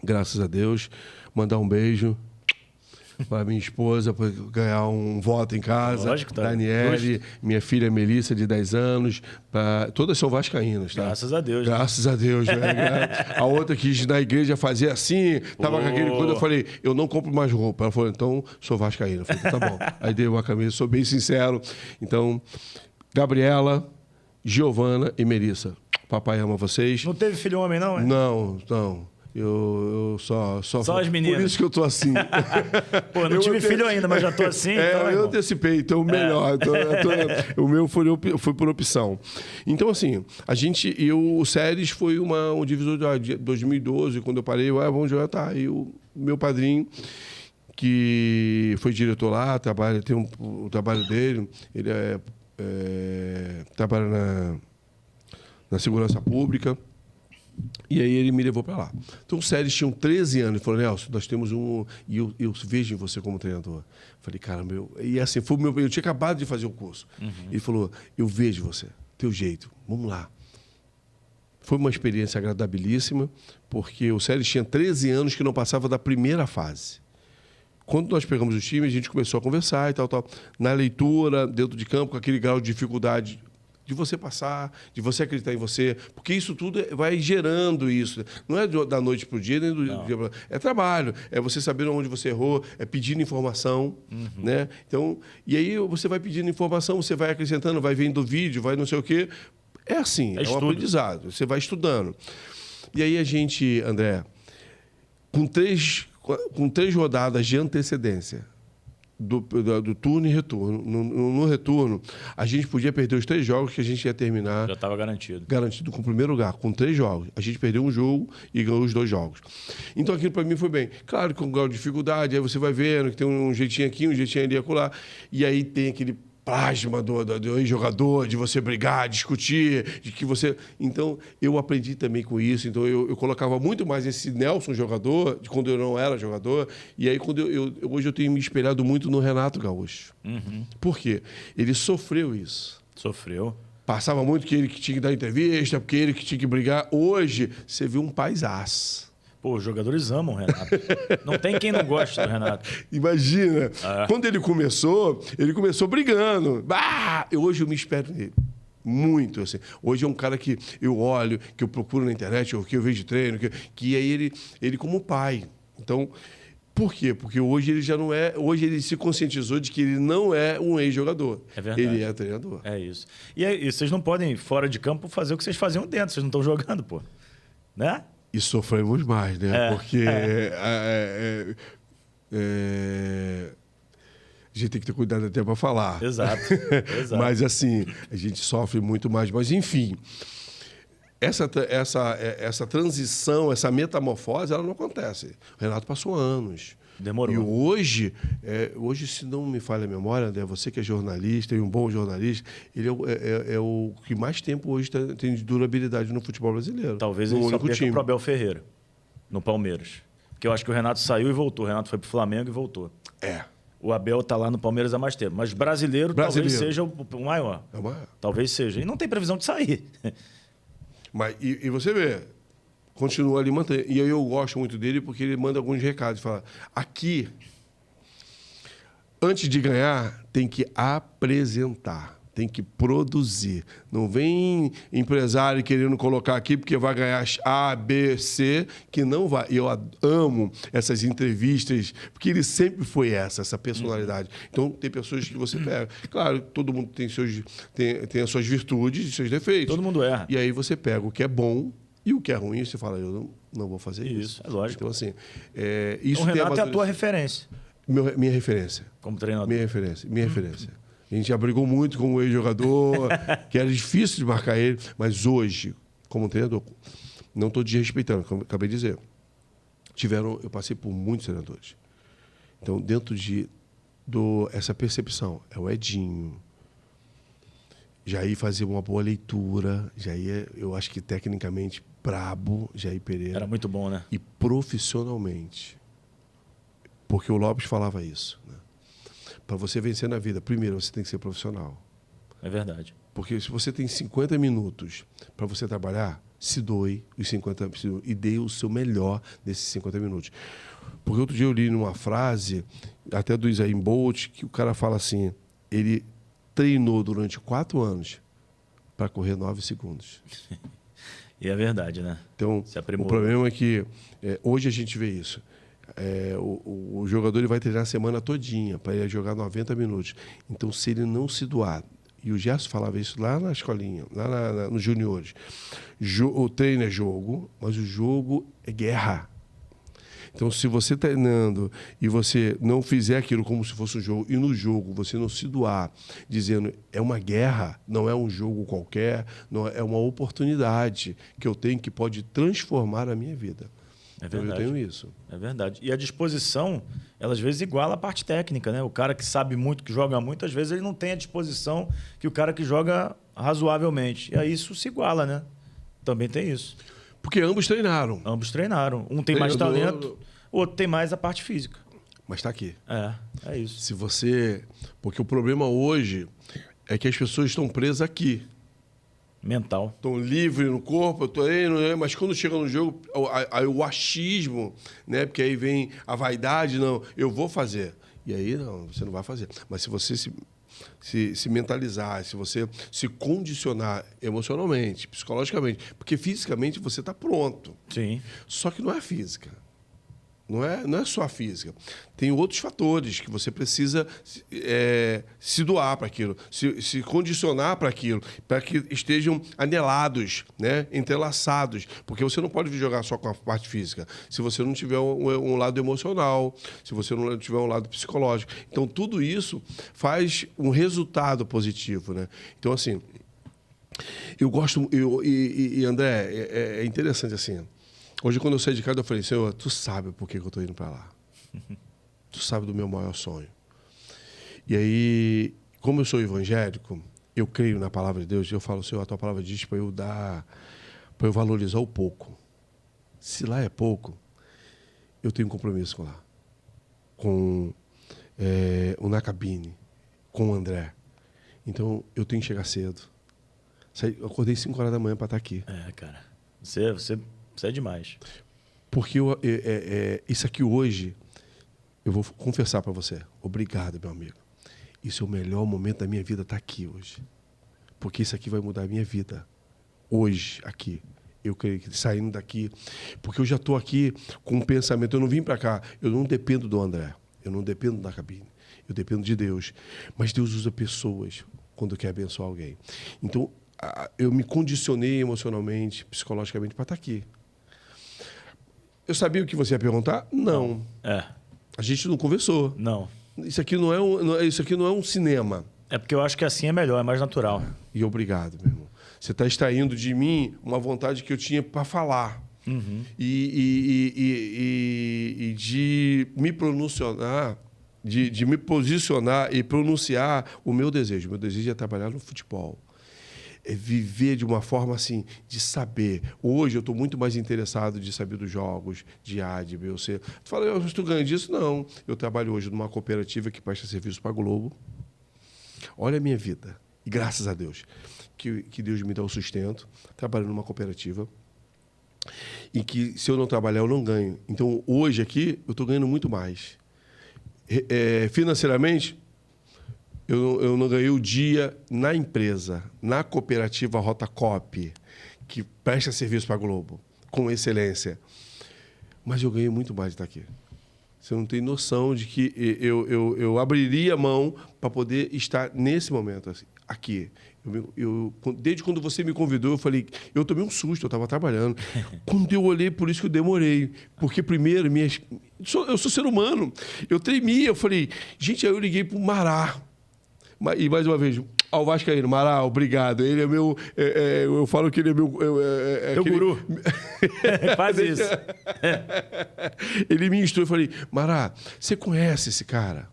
graças a Deus. Mandar um beijo para minha esposa, para ganhar um voto em casa. Lógico, tá. Daniele, minha filha Melissa, de 10 anos. Todas são vascaínas, tá? Graças a Deus. Graças a Deus. Né? A outra quis na igreja fazer assim, tava com aquele coisa, eu falei, eu não compro mais roupa. Ela falou, então, sou vascaína. Eu falei, tá bom. Aí dei uma camisa, sou bem sincero. Então, Gabriela, Giovana e Melissa. Papai ama vocês. Não teve filho homem, não? Não. Eu só as meninas. Por isso que eu tô assim. Não tive filho ainda, mas já tô assim. Então, eu antecipei, então melhor. Então, o meu foi por opção. Então, assim, o Séries foi um divisor de 2012, quando eu parei, vamos jogar, tá. E o meu padrinho, que foi diretor lá, tem o trabalho dele, ele trabalha na segurança pública. E aí ele me levou para lá. Então, os Séries tinham 13 anos. Ele falou, Nelson, nós temos E eu vejo em você como treinador. Falei, caramba, e assim, eu tinha acabado de fazer o curso. Ele falou, eu vejo você, teu jeito, vamos lá. Foi uma experiência agradabilíssima, porque o Séries tinha 13 anos que não passava da primeira fase. Quando nós pegamos o time, a gente começou a conversar e tal. Na leitura, dentro de campo, com aquele grau de dificuldade de você passar, de você acreditar em você, porque isso tudo vai gerando isso. Não é da noite para o dia, nem do dia para... É trabalho, é você saber onde você errou, é pedindo informação, né? Então, e aí você vai pedindo informação, você vai acrescentando, vai vendo vídeo, vai não sei o quê. É assim, é um aprendizado, você vai estudando. E aí a gente, André, com três rodadas de antecedência, do turno e retorno. No retorno, a gente podia perder os 3 jogos que a gente ia terminar. Já estava garantido. Garantido com o primeiro lugar, com 3 jogos. A gente perdeu um jogo e ganhou os 2 jogos. Então aquilo para mim foi bem. Claro, com grau de dificuldade, aí você vai vendo que tem um jeitinho aqui, um jeitinho ali e acolá. E aí tem aquele plasma do ex-jogador, de você brigar, discutir, de que você... Então, eu aprendi também com isso. Então, eu colocava muito mais esse Nelson jogador, de quando eu não era jogador. E aí, hoje eu tenho me espelhado muito no Renato Gaúcho. Por quê? Ele sofreu isso. Sofreu. Passava muito que ele que tinha que dar entrevista, porque ele que tinha que brigar. Hoje, você vê um paizás. Os jogadores amam o Renato. Não tem quem não goste do Renato. Imagina. Quando ele começou brigando. Hoje eu me espero nele. Muito, assim. Hoje é um cara que eu olho, que eu procuro na internet, ou que eu vejo de treino, que aí ele como pai. Então, por quê? Porque hoje ele já não é... Hoje ele se conscientizou de que ele não é um ex-jogador. É verdade. Ele é treinador. É isso. E vocês não podem, fora de campo, fazer o que vocês faziam dentro. Vocês não estão jogando, pô. Né? E sofremos mais, né? Porque a gente tem que ter cuidado até para falar. Exato. Mas assim, a gente sofre muito mais. Mas enfim, essa transição, essa metamorfose, ela não acontece. O Renato passou anos. Demorou. E hoje, se não me falha a memória, né, você que é jornalista e um bom jornalista, ele é o que mais tempo hoje tem de durabilidade no futebol brasileiro. Talvez ele só perca para o Abel Ferreira, no Palmeiras. Porque eu acho que o Renato saiu e voltou. O Renato foi para o Flamengo e voltou. O Abel está lá no Palmeiras há mais tempo. Mas brasileiro talvez seja o maior. É o maior. Talvez seja. E não tem previsão de sair. Mas, e você vê, continua ali mantendo. E eu gosto muito dele porque ele manda alguns recados. Fala, aqui, antes de ganhar, tem que apresentar, tem que produzir. Não vem empresário querendo colocar aqui porque vai ganhar A, B, C, que não vai. E eu amo essas entrevistas, porque ele sempre foi essa personalidade. Então, tem pessoas que você pega. Claro, todo mundo tem tem as suas virtudes e seus defeitos. Todo mundo erra. E aí você pega o que é bom e o que é ruim, você fala, eu não vou fazer isso. Isso, é lógico. Então, assim, isso o Renato é a tua referência. Minha referência. Como treinador. Minha referência. A gente já brigou muito com o ex-jogador, que era difícil de marcar ele, mas hoje, como treinador, não estou desrespeitando, como eu acabei de dizer. Eu passei por muitos treinadores. Então, dentro essa percepção, é o Edinho. Jair fazia uma boa leitura, Jair, eu acho que tecnicamente brabo, Jair Pereira. Era muito bom, né? E profissionalmente. Porque o Lopes falava isso, né? Para você vencer na vida, primeiro você tem que ser profissional. É verdade. Porque se você tem 50 minutos para você trabalhar, se doe os 50 minutos e dê o seu melhor nesses 50 minutos. Porque outro dia eu li numa frase, até do Usain Bolt, que o cara fala assim, ele treinou durante 4 anos para correr 9 segundos. E é verdade, né? Então, o problema é que hoje a gente vê isso. O jogador ele vai treinar a semana todinha para ele jogar 90 minutos. Então, se ele não se doar, e o Gerson falava isso lá na escolinha, lá nos juniores, o treino é jogo, mas o jogo é guerra. Então, se você está treinando e você não fizer aquilo como se fosse um jogo, e no jogo você não se doar, dizendo é uma guerra, não é um jogo qualquer, não é uma oportunidade que eu tenho que pode transformar a minha vida. É verdade. Então, eu tenho isso. É verdade. E a disposição, ela às vezes iguala a parte técnica, né? O cara que sabe muito, que joga muito, às vezes ele não tem a disposição que o cara que joga razoavelmente. E aí isso se iguala, né? Também tem isso. Porque ambos treinaram. Ambos treinaram. Um tem mais talento, o outro tem mais a parte física. Mas está aqui. É isso. Se você... Porque o problema hoje é que as pessoas estão presas aqui. Mental. Estão livres no corpo, mas quando chega no jogo, o achismo, né? Porque aí vem a vaidade, não, eu vou fazer. E aí, não, você não vai fazer. Mas se você se mentalizar, se você se condicionar emocionalmente, psicologicamente, porque fisicamente você está pronto. Sim. Só que não é física. Não é só a física. Tem outros fatores que você precisa se doar para aquilo, se condicionar para aquilo, para que estejam anelados, né? Entrelaçados. Porque você não pode jogar só com a parte física. Se você não tiver um lado emocional, se você não tiver um lado psicológico. Então, tudo isso faz um resultado positivo, né? Então, assim, eu gosto... E André, é interessante assim... Hoje, quando eu saí de casa, eu falei, Senhor, tu sabe por que eu estou indo para lá. Tu sabe do meu maior sonho. E aí, como eu sou evangélico, eu creio na palavra de Deus, e eu falo, Senhor, a tua palavra diz para eu valorizar o pouco. Se lá é pouco, eu tenho um compromisso com lá. Com o Na Cabine, com o André. Então, eu tenho que chegar cedo. Eu acordei 5 horas da manhã para estar aqui. Cara. Você é demais. Porque isso aqui hoje, eu vou confessar para você. Obrigado, meu amigo. Isso é o melhor momento da minha vida, estar aqui hoje. Porque isso aqui vai mudar a minha vida. Hoje, aqui. Eu creio que saindo daqui... Porque eu já estou aqui com um pensamento. Eu não vim para cá. Eu não dependo do André. Eu não dependo da cabine. Eu dependo de Deus. Mas Deus usa pessoas quando quer abençoar alguém. Então, eu me condicionei emocionalmente, psicologicamente, para estar aqui. Eu sabia o que você ia perguntar? Não. A gente não conversou. Não. isso aqui não é um cinema. É porque eu acho que assim é melhor, é mais natural. E obrigado, meu irmão. Você está extraindo de mim uma vontade que eu tinha para falar. Uhum. E de me pronunciar, de me posicionar e pronunciar o meu desejo. Meu desejo é trabalhar no futebol. É viver de uma forma assim, de saber. Hoje eu estou muito mais interessado de saber dos jogos, de A, de B ou C. Tu fala, eu estou ganhando disso? Não. Eu trabalho hoje numa cooperativa que presta serviço para a Globo. Olha a minha vida. E graças a Deus, que Deus me dá o sustento. Trabalho numa cooperativa. E que se eu não trabalhar, eu não ganho. Então, hoje aqui, eu estou ganhando muito mais. Financeiramente, eu não ganhei o dia na empresa, na cooperativa Rotacop, que presta serviço para a Globo, com excelência. Mas eu ganhei muito mais de estar aqui. Você não tem noção de que eu abriria a mão para poder estar nesse momento, assim, aqui. Desde quando você me convidou, eu falei, eu tomei um susto, eu estava trabalhando. Quando eu olhei, por isso que eu demorei. Porque primeiro, eu sou ser humano. Eu tremia, eu falei, gente, aí eu liguei para o Mará. E mais uma vez, ao Vascaíno, Mará, obrigado. Ele é meu. Eu falo que ele é meu. Teu guru. Faz isso. Ele me instruiu, eu falei, Mará, você conhece esse cara?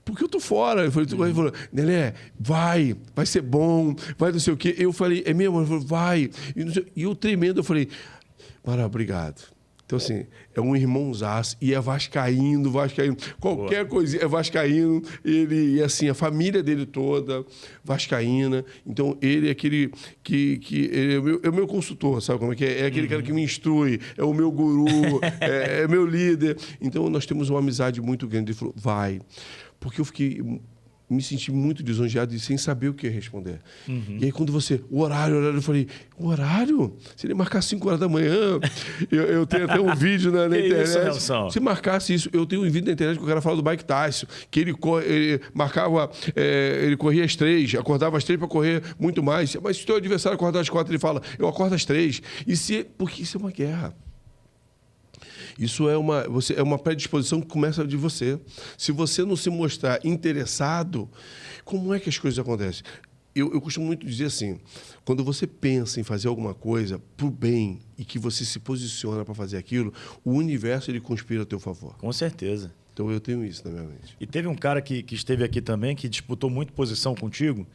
Porque eu tô fora. Eu falei, ele falou, Nelé, vai ser bom, vai não sei o quê. Eu falei, é mesmo? Ele falou, vai. E eu tremendo, eu falei, Mará, obrigado. Então, assim, é um irmãozaço e é vascaíno. Qualquer coisinha é vascaíno. E assim, a família dele toda, vascaína. Então, ele é aquele ele é o meu consultor, sabe como é que é? É aquele cara que me instrui, é o meu guru, é meu líder. Então, nós temos uma amizade muito grande. Ele falou, vai. Porque eu me senti muito lisonjeado e sem saber o que responder. Uhum. E aí, quando o horário, eu falei, o horário? Se ele marcar 5 horas da manhã, eu tenho até um vídeo na internet. Isso, Nelson? Se marcasse isso, eu tenho um vídeo na internet que o cara fala do Mike Tyson, que ele marcava, ele corria às 3, acordava às 3 para correr muito mais. Mas se o teu adversário acordar às 4, ele fala, eu acordo às 3. Porque isso é uma guerra. Isso é uma predisposição que começa de você. Se você não se mostrar interessado, como é que as coisas acontecem? Eu costumo muito dizer assim, quando você pensa em fazer alguma coisa para o bem e que você se posiciona para fazer aquilo, o universo ele conspira a teu favor. Com certeza. Então eu tenho isso na minha mente. E teve um cara que esteve aqui também, que disputou muito posição contigo,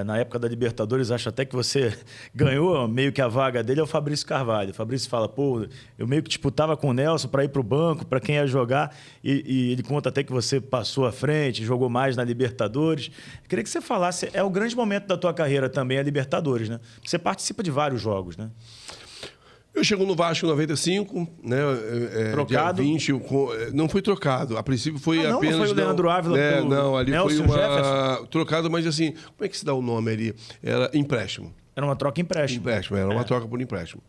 na época da Libertadores, acho até que você ganhou meio que a vaga dele, é o Fabrício Carvalho. O Fabrício fala, pô, eu meio que disputava com o Nelson para ir para o banco, para quem ia jogar, e ele conta até que você passou à frente, jogou mais na Libertadores. Eu queria que você falasse, é o grande momento da tua carreira também, a Libertadores, né? Você participa de vários jogos, né? Eu chego no Vasco em 95, né? Trocado? Dia 20, não foi trocado. A princípio foi não, apenas... Não foi o Leandro Ávila pelo Não, ali Nelson foi uma... Jefferson? Trocado, mas assim, como é que se dá o nome ali? Era empréstimo. Era uma troca empréstimo. Empréstimo, era uma troca por empréstimo.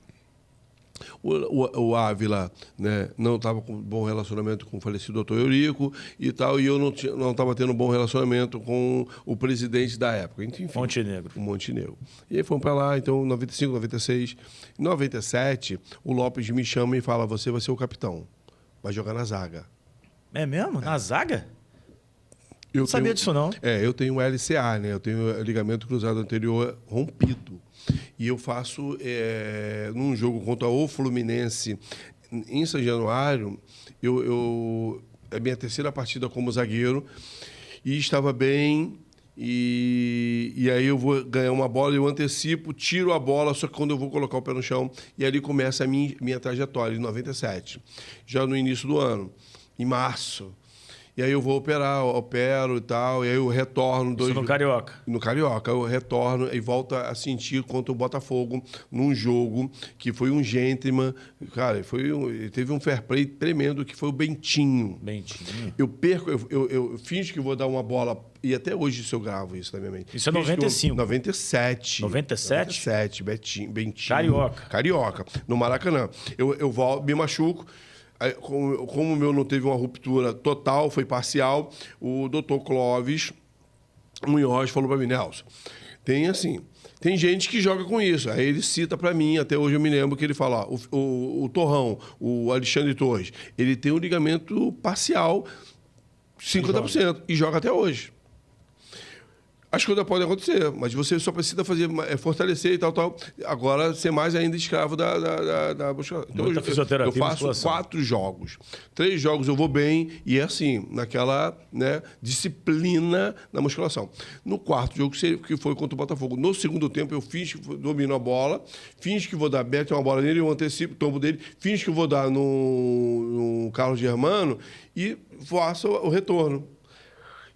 O Ávila, né, não estava com bom relacionamento com o falecido doutor Eurico e tal, e eu não estava tendo um bom relacionamento com o presidente da época. Enfim, Montenegro. O Montenegro. E aí fomos para lá, então, 95, 96. Em 97, o Lopes me chama e fala, você vai ser o capitão, vai jogar na zaga. É mesmo? Na zaga? Eu não sabia disso, não. Eu tenho LCA, né? Eu tenho ligamento cruzado anterior rompido. E eu faço, num jogo contra o Fluminense, em São Januário, é a minha terceira partida como zagueiro, e estava bem, e aí eu vou ganhar uma bola, eu antecipo, tiro a bola, só que quando eu vou colocar o pé no chão, e ali começa a minha trajetória, em 97, já no início do ano, em março. E aí eu vou opero e tal, e aí eu retorno... Isso no Carioca? No Carioca. Eu retorno e volto a sentir contra o Botafogo num jogo que foi um gentleman. Cara, teve um fair play tremendo que foi o Bentinho. Bentinho. Eu perco, eu finjo que vou dar uma bola... E até hoje isso eu gravo isso na minha mente. Isso é 95? 97. 97? 97, Bentinho. Carioca. No Maracanã. Eu volto, me machuco. Como o meu não teve uma ruptura total, foi parcial, o doutor Clóvis Munhoz falou para mim, Nelson, tem gente que joga com isso. Aí ele cita para mim, até hoje eu me lembro que ele fala, o Torrão, o Alexandre Torres, ele tem um ligamento parcial. 50%. E joga até hoje. As coisas podem acontecer, mas você só precisa fazer, fortalecer e tal. Agora, ser mais ainda escravo da musculação. Então, Muita fisioterapia, eu faço musculação. 4 jogos. 3 jogos eu vou bem e é assim, naquela, né, disciplina na musculação. No 4º jogo, que foi contra o Botafogo, no segundo tempo eu finjo que domino a bola, finjo que vou dar mete uma bola nele, eu antecipo o tombo dele, finjo que vou dar no Carlos Germano e faço o retorno.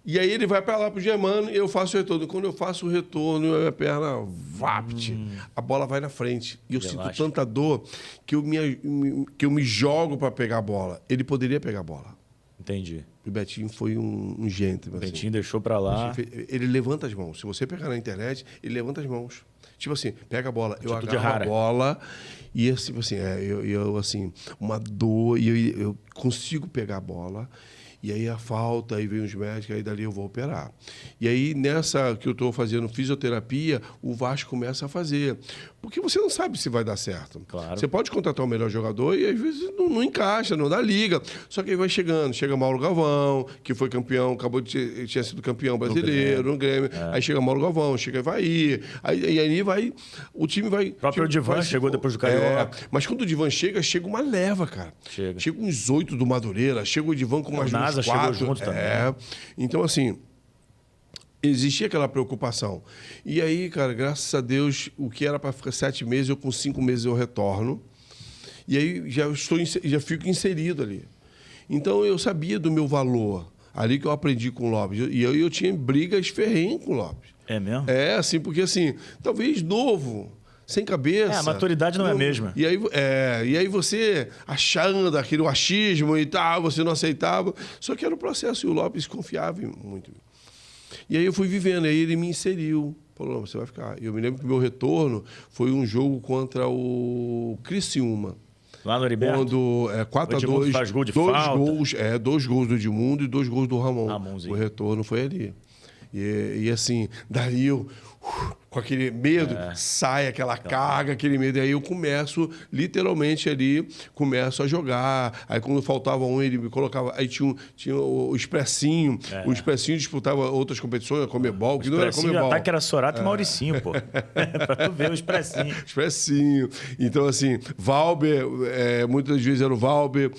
E aí ele vai para lá pro Germano e eu faço o retorno. Quando eu faço o retorno, a minha perna vapt, a bola vai na frente. E eu sinto tanta dor que eu me jogo para pegar a bola. Ele poderia pegar a bola. Entendi. O Betinho foi um gentleman. O Betinho deixou para lá. Ele levanta as mãos. Se você pegar na internet, ele levanta as mãos. Tipo assim, pega a bola. Eu Atitude agarro rara. a bola e assim, assim, uma dor e eu consigo pegar a bola. E aí a falta, aí vem os médicos, aí dali eu vou operar. E aí, nessa que eu estou fazendo fisioterapia, o Vasco começa a fazer. Porque você não sabe se vai dar certo. Claro. Você pode contratar o melhor jogador e às vezes não encaixa, não dá liga. Só que aí vai chegando. Chega Mauro Galvão, que foi campeão, tinha sido campeão brasileiro no Grêmio. Aí chega Mauro Galvão, chega Evaí. Aí vai, o time vai... O próprio Divan chegou depois do Carioca. Mas quando o Divan chega uma leva, cara. Chega uns 8 do Madureira, chega o Divan com umas 4. Chegou junto também. Então, assim, existia aquela preocupação. E aí, cara, graças a Deus, o que era para ficar 7 meses, eu com 5 meses eu retorno. E aí já fico inserido ali. Então, eu sabia do meu valor. Ali que eu aprendi com o Lopes. E eu tinha brigas ferrenhas com o Lopes. É mesmo? Assim, porque assim, talvez novo... sem cabeça. A maturidade não é a mesma. E aí você achando aquele achismo e tal, você não aceitava. Só que era o processo e o Lopes confiava muito. E aí eu fui vivendo, aí ele me inseriu. Falou, não, você vai ficar. Eu me lembro que o meu retorno foi um jogo contra o Criciúma. Lá no Heriberto? Quando 4-2. Faz gol de falta. 2 gols do Edmundo e 2 gols do Ramon. Ramonzinho. O retorno foi ali. E assim, dali eu... com aquele medo, sai aquela carga, aquele medo. E aí eu começo, literalmente ali, começo a jogar. Aí quando faltava um, ele me colocava... Aí tinha o Expressinho. O Expressinho disputava outras competições, a Comebol, que não era Comebol. O ataque era Sorato e Mauricinho, pô. Pra tu ver o Expressinho. Expressinho. Então, assim, Valber, muitas vezes era o Valber.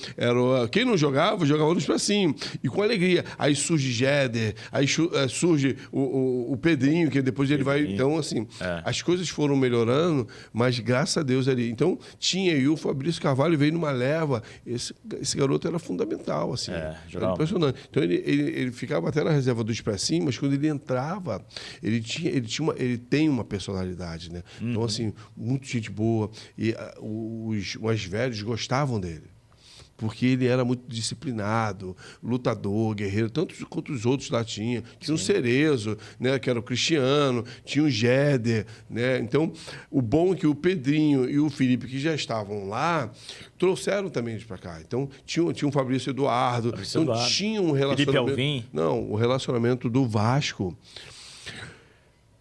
Quem não jogava no Expressinho. E com alegria. Aí surge Jéder, aí surge o Pedrinho, que depois ele vai... Então, assim, as coisas foram melhorando, mas graças a Deus ali. Então, tinha aí o Fabrício Carvalho, veio numa leva. Esse garoto era fundamental, assim. Era impressionante. Então, ele ficava até na reserva do Expressinho, mas quando ele entrava, ele tem uma personalidade, né? Então, assim, muito gente boa. E os mais velhos gostavam dele. Porque ele era muito disciplinado, lutador, guerreiro, tanto quanto os outros lá tinha. Tinha o Cerezo, né, que era o Cristiano, tinha o Jéder, né? Então, o bom é que o Pedrinho e o Felipe, que já estavam lá, trouxeram também eles para cá. Então, tinha um Fabrício Eduardo. Tinha um relacionamento... Felipe Alvim. Não, o relacionamento do Vasco...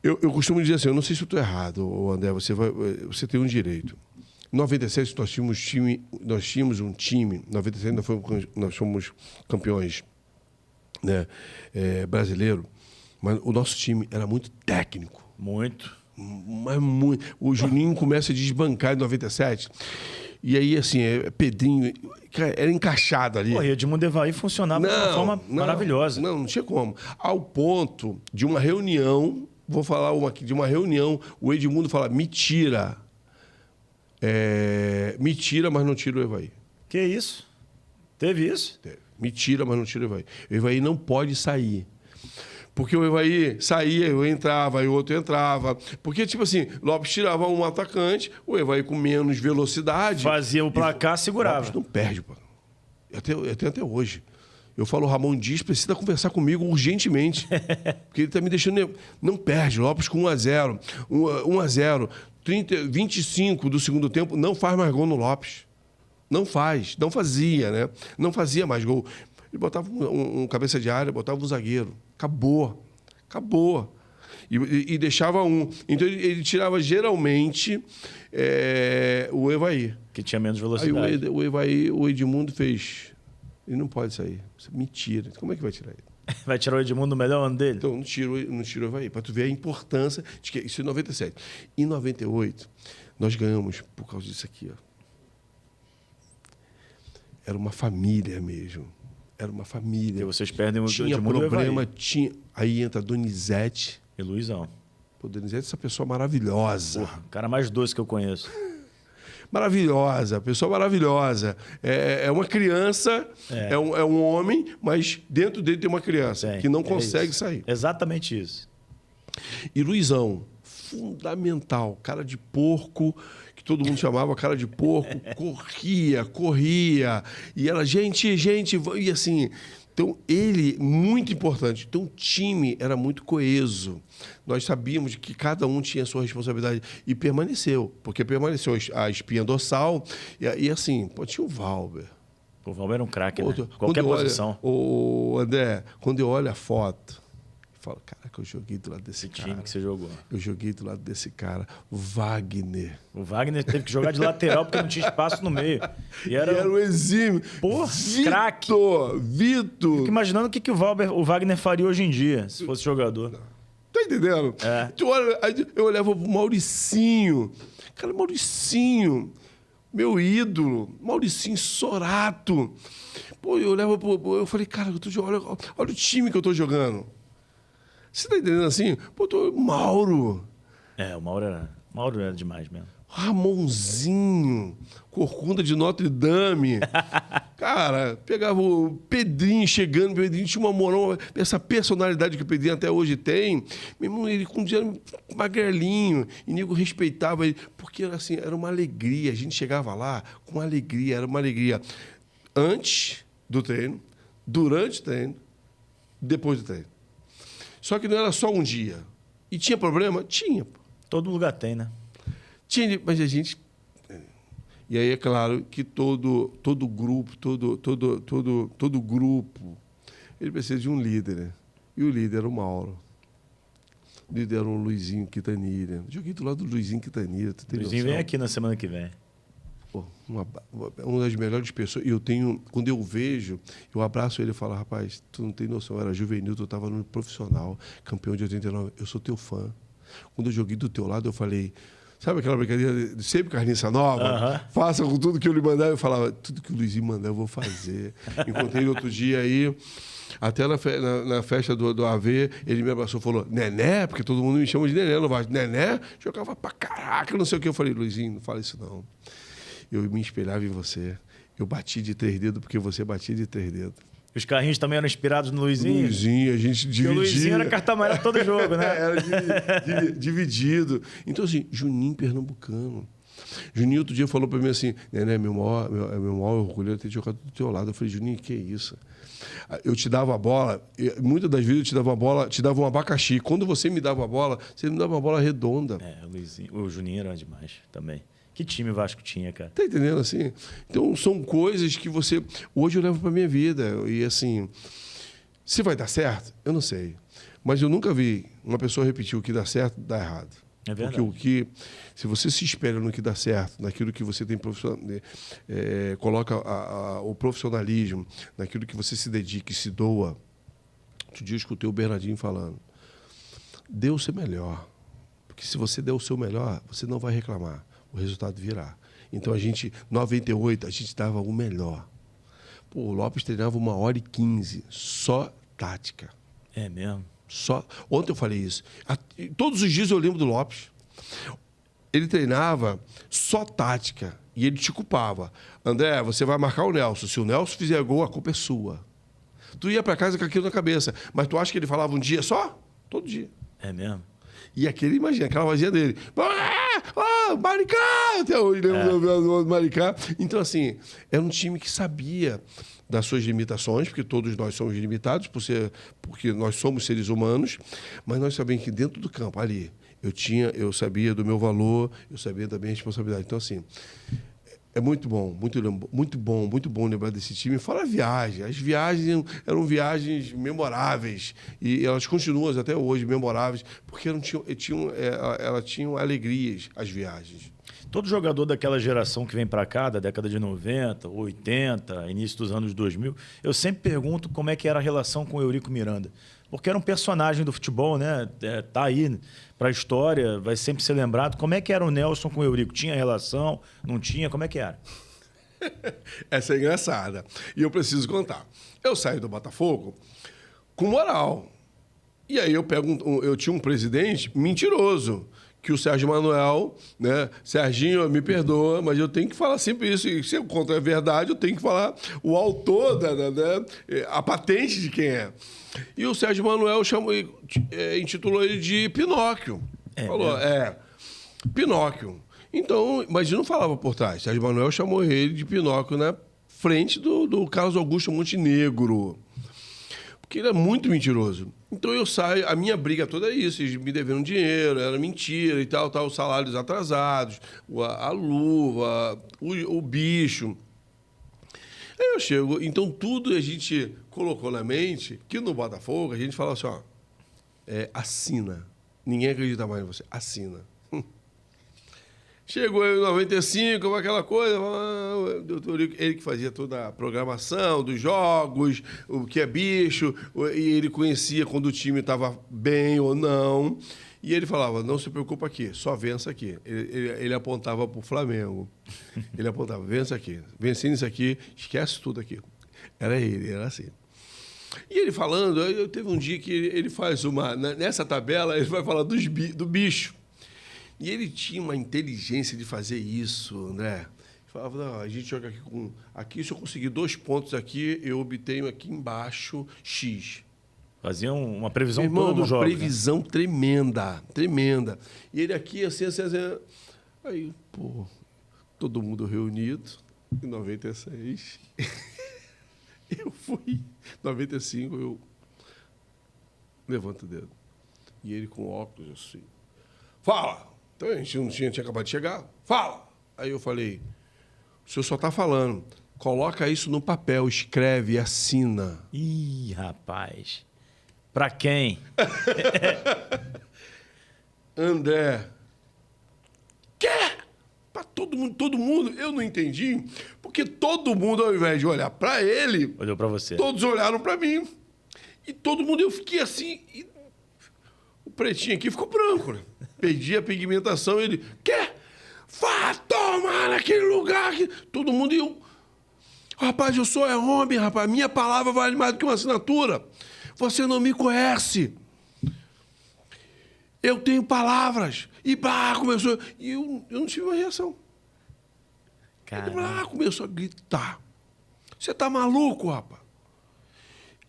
Eu costumo dizer assim, eu não sei se eu estou errado, André, você tem um direito. Em 97 nós tínhamos um time, em 97 nós fomos campeões, né, brasileiro, mas o nosso time era muito técnico. Muito. Mas muito. O Juninho começa a desbancar em 97. E aí, assim, Pedrinho, cara, era encaixado ali. Pô, e Edmundo Evaí funcionava de uma forma maravilhosa. Não tinha como. Ao ponto de uma reunião, vou falar de uma reunião, o Edmundo fala, me tira, mas não tira o Evaí. Que isso? Teve isso? Me tira, mas não tira o Evaí. O Evaí não pode sair. Porque o Evaí saía, eu entrava, e o outro entrava. Porque, tipo assim, Lopes tirava um atacante, o Evaí com menos velocidade... Fazia o placar, segurava. Lopes não perde, pô. Até hoje. Eu falo, o Ramon Dias precisa conversar comigo urgentemente. Porque ele tá me deixando... Não perde. Lopes com 1-0. 1-0. 25 do segundo tempo, não faz mais gol no Lopes. Não fazia, né? Não fazia mais gol. Ele botava um cabeça de área, botava um zagueiro. Acabou. E deixava um. Então, ele tirava, geralmente, o Evaí. Que tinha menos velocidade. Aí o Evaí, o Edmundo fez... Ele não pode sair. Mentira. Como é que vai tirar ele? Vai tirar o Edmundo do melhor ano dele? Então, não tira o Avaí. Para tu ver a importância de que isso é em 97. Em 98, nós ganhamos por causa disso aqui. Ó. Era uma família mesmo. Era uma família. E vocês perdem o tinha Edmundo problema, e tinha. Aí entra Donizete. E Luizão. Pô, Donizete é essa pessoa maravilhosa. Porra, o cara mais doce que eu conheço. Maravilhosa, pessoa maravilhosa. É uma criança, é um homem, mas dentro dele tem uma criança que não consegue sair. Exatamente isso. E Luizão, fundamental, cara de porco, que todo mundo chamava cara de porco, corria. E ela, gente, e assim... Então, ele, muito importante. Então, o time era muito coeso. Nós sabíamos que cada um tinha a sua responsabilidade. E permaneceu. Porque permaneceu a espinha dorsal. E assim, pô, tinha o Valber. O Valber era um craque, né? Qualquer posição. O André, quando eu olho a foto, eu falo, caraca, eu joguei do lado desse cara. Time que você jogou. Eu joguei do lado desse cara. O Wagner. O Wagner teve que jogar de lateral porque não tinha espaço no meio. E era um exímio. Porra, craque. Vitor. Fico imaginando o que o Wagner faria hoje em dia, se fosse jogador. Tá entendendo? Eu olhava pro Mauricinho. Cara, Mauricinho, meu ídolo. Mauricinho Sorato. Pô, eu olhava eu falei, cara, olha o time que eu tô jogando. Você tá entendendo assim? Pô, Mauro. O Mauro era demais mesmo. Ramonzinho, Corcunda de Notre Dame. Cara, pegava o Pedrinho chegando, o Pedrinho tinha uma moral, essa personalidade que o Pedrinho até hoje tem. Meu irmão, ele com um dia magrelinho, e nego respeitava ele, porque assim, era uma alegria. A gente chegava lá com alegria, era uma alegria. Antes do treino, durante o treino, depois do treino. Só que não era só um dia. E tinha problema? Tinha. Todo lugar tem, né? Tinha, mas a gente... E aí é claro que todo grupo, todo grupo, ele precisa de um líder, né? E o líder era o Mauro. O líder era o Luizinho Quintanilha. Joguei do lado do Luizinho Quintanilha. O Luizinho vem aqui na semana que vem. Pô, uma das melhores pessoas. E eu tenho, quando eu vejo, eu abraço ele e falo, rapaz, tu não tem noção, eu era juvenil, tu estava no profissional, campeão de 89, eu sou teu fã. Quando eu joguei do teu lado, eu falei, sabe aquela brincadeira de sempre carniça nova? Faça com tudo que eu lhe mandar. Eu falava, tudo que o Luizinho mandar, eu vou fazer. Encontrei ele outro dia aí, até na festa do AV, ele me abraçou e falou, Nené, porque todo mundo me chama de Nené no Vasco. Nené, jogava pra caraca, não sei o que. Eu falei, Luizinho, não fala isso não. Eu me espelhava em você. Eu bati de 3 dedos porque você batia de 3 dedos. Os carrinhos também eram inspirados no Luizinho? Luizinho, a gente dividia. Porque o Luizinho era carta amarela todo jogo, né? Era dividido. Então, assim, Juninho Pernambucano. Juninho outro dia falou para mim assim, Nené, meu maior orgulho é ter jogado do teu lado. Eu falei, Juninho, que isso? Eu te dava a bola, muitas das vezes eu te dava a bola, te dava um abacaxi. Quando você me dava a bola, você me dava uma bola redonda. O Juninho era demais também. Que time o Vasco tinha, cara? Tá entendendo assim? Então, são coisas que você... Hoje eu levo pra minha vida. E assim, se vai dar certo, eu não sei. Mas eu nunca vi uma pessoa repetir o que dá certo, dá errado. É verdade. Se você se espelha no que dá certo, naquilo que você tem coloca o profissionalismo, naquilo que você se dedica e se doa. Outro dia eu escutei o Bernardinho falando, dê o seu melhor. Porque se você der o seu melhor, você não vai reclamar. O resultado virá. Então, 98, a gente dava o melhor. Pô, o Lopes treinava 1h15, só tática. É mesmo? Ontem eu falei isso. Todos os dias eu lembro do Lopes. Ele treinava só tática. E ele te culpava. André, você vai marcar o Nelson. Se o Nelson fizer gol, a culpa é sua. Tu ia para casa com aquilo na cabeça. Mas tu acha que ele falava um dia só? Todo dia. É mesmo? E imagina, aquela vozinha dele. Maricá! Até hoje lembro do Maricá. Então, assim, era um time que sabia das suas limitações, porque todos nós somos limitados, porque nós somos seres humanos, mas nós sabemos que dentro do campo, ali, eu sabia do meu valor, eu sabia da minha responsabilidade. Então, assim, é muito bom lembrar desse time. Fora a viagem. As viagens eram viagens memoráveis. E elas continuam até hoje memoráveis, porque elas tinham alegrias, as viagens. Todo jogador daquela geração que vem para cá, da década de 90, 80, início dos anos 2000, eu sempre pergunto como é que era a relação com o Eurico Miranda. Porque era um personagem do futebol, né? Tá aí para a história, vai sempre ser lembrado. Como é que era o Nelson com o Eurico? Tinha relação? Não tinha? Como é que era? Essa é engraçada. E eu preciso contar. Eu saí do Botafogo com moral. E aí eu tinha um presidente mentiroso, que o Sérgio Manuel, né? Serginho, me perdoa, mas eu tenho que falar sempre isso. E se eu conto a verdade, eu tenho que falar o autor, a patente de quem é. E o Sérgio Manuel intitulou ele de Pinóquio. Falou, Pinóquio. Então, mas não falava por trás. Sérgio Manuel chamou ele de Pinóquio na frente do Carlos Augusto Montenegro. Porque ele é muito mentiroso. Então eu saio, a minha briga toda é isso, eles me devendo dinheiro, era mentira e tal, os salários atrasados, a luva, o bicho. Aí eu chego, então tudo a gente colocou na mente que no Botafogo a gente fala assim, ó, assina. Ninguém acredita mais em você, assina. Chegou em 95, aquela coisa, o doutor ele que fazia toda a programação dos jogos, o que é bicho, e ele conhecia quando o time estava bem ou não. E ele falava, não se preocupa aqui, só vença aqui. Ele apontava para o Flamengo. Ele apontava, vença aqui. Vencendo isso aqui, esquece tudo aqui. Era assim. E ele falando, teve um dia que ele faz nessa tabela, ele vai falar do bicho. E ele tinha uma inteligência de fazer isso, André. Falava, não, a gente joga aqui com... Aqui, se eu conseguir 2 pontos aqui, eu obtenho aqui embaixo X. Fazia uma previsão toda do jogo. Uma previsão tremenda, tremenda. E ele aqui, assim. Aí, pô, todo mundo reunido, em 96. Eu fui. Em 95, eu levanto o dedo. E ele com óculos assim. Fala! Então, a gente não tinha acabado de chegar. Fala! Aí eu falei, o senhor só está falando. Coloca isso no papel, escreve e assina. Ih, rapaz. Pra quem? André. Quê? Pra todo mundo. Eu não entendi. Porque todo mundo, ao invés de olhar pra ele... Olhou pra você. Todos olharam pra mim. E todo mundo, eu fiquei assim... O pretinho aqui ficou branco, né? Perdi a pigmentação. Ele, quê? Vá tomar naquele lugar. Todo mundo, e eu... Rapaz, eu sou homem, rapaz. Minha palavra vale mais do que uma assinatura. Você não me conhece. Eu tenho palavras. E começou... E eu não tive uma reação. Ele começou a gritar. Você tá maluco, rapaz?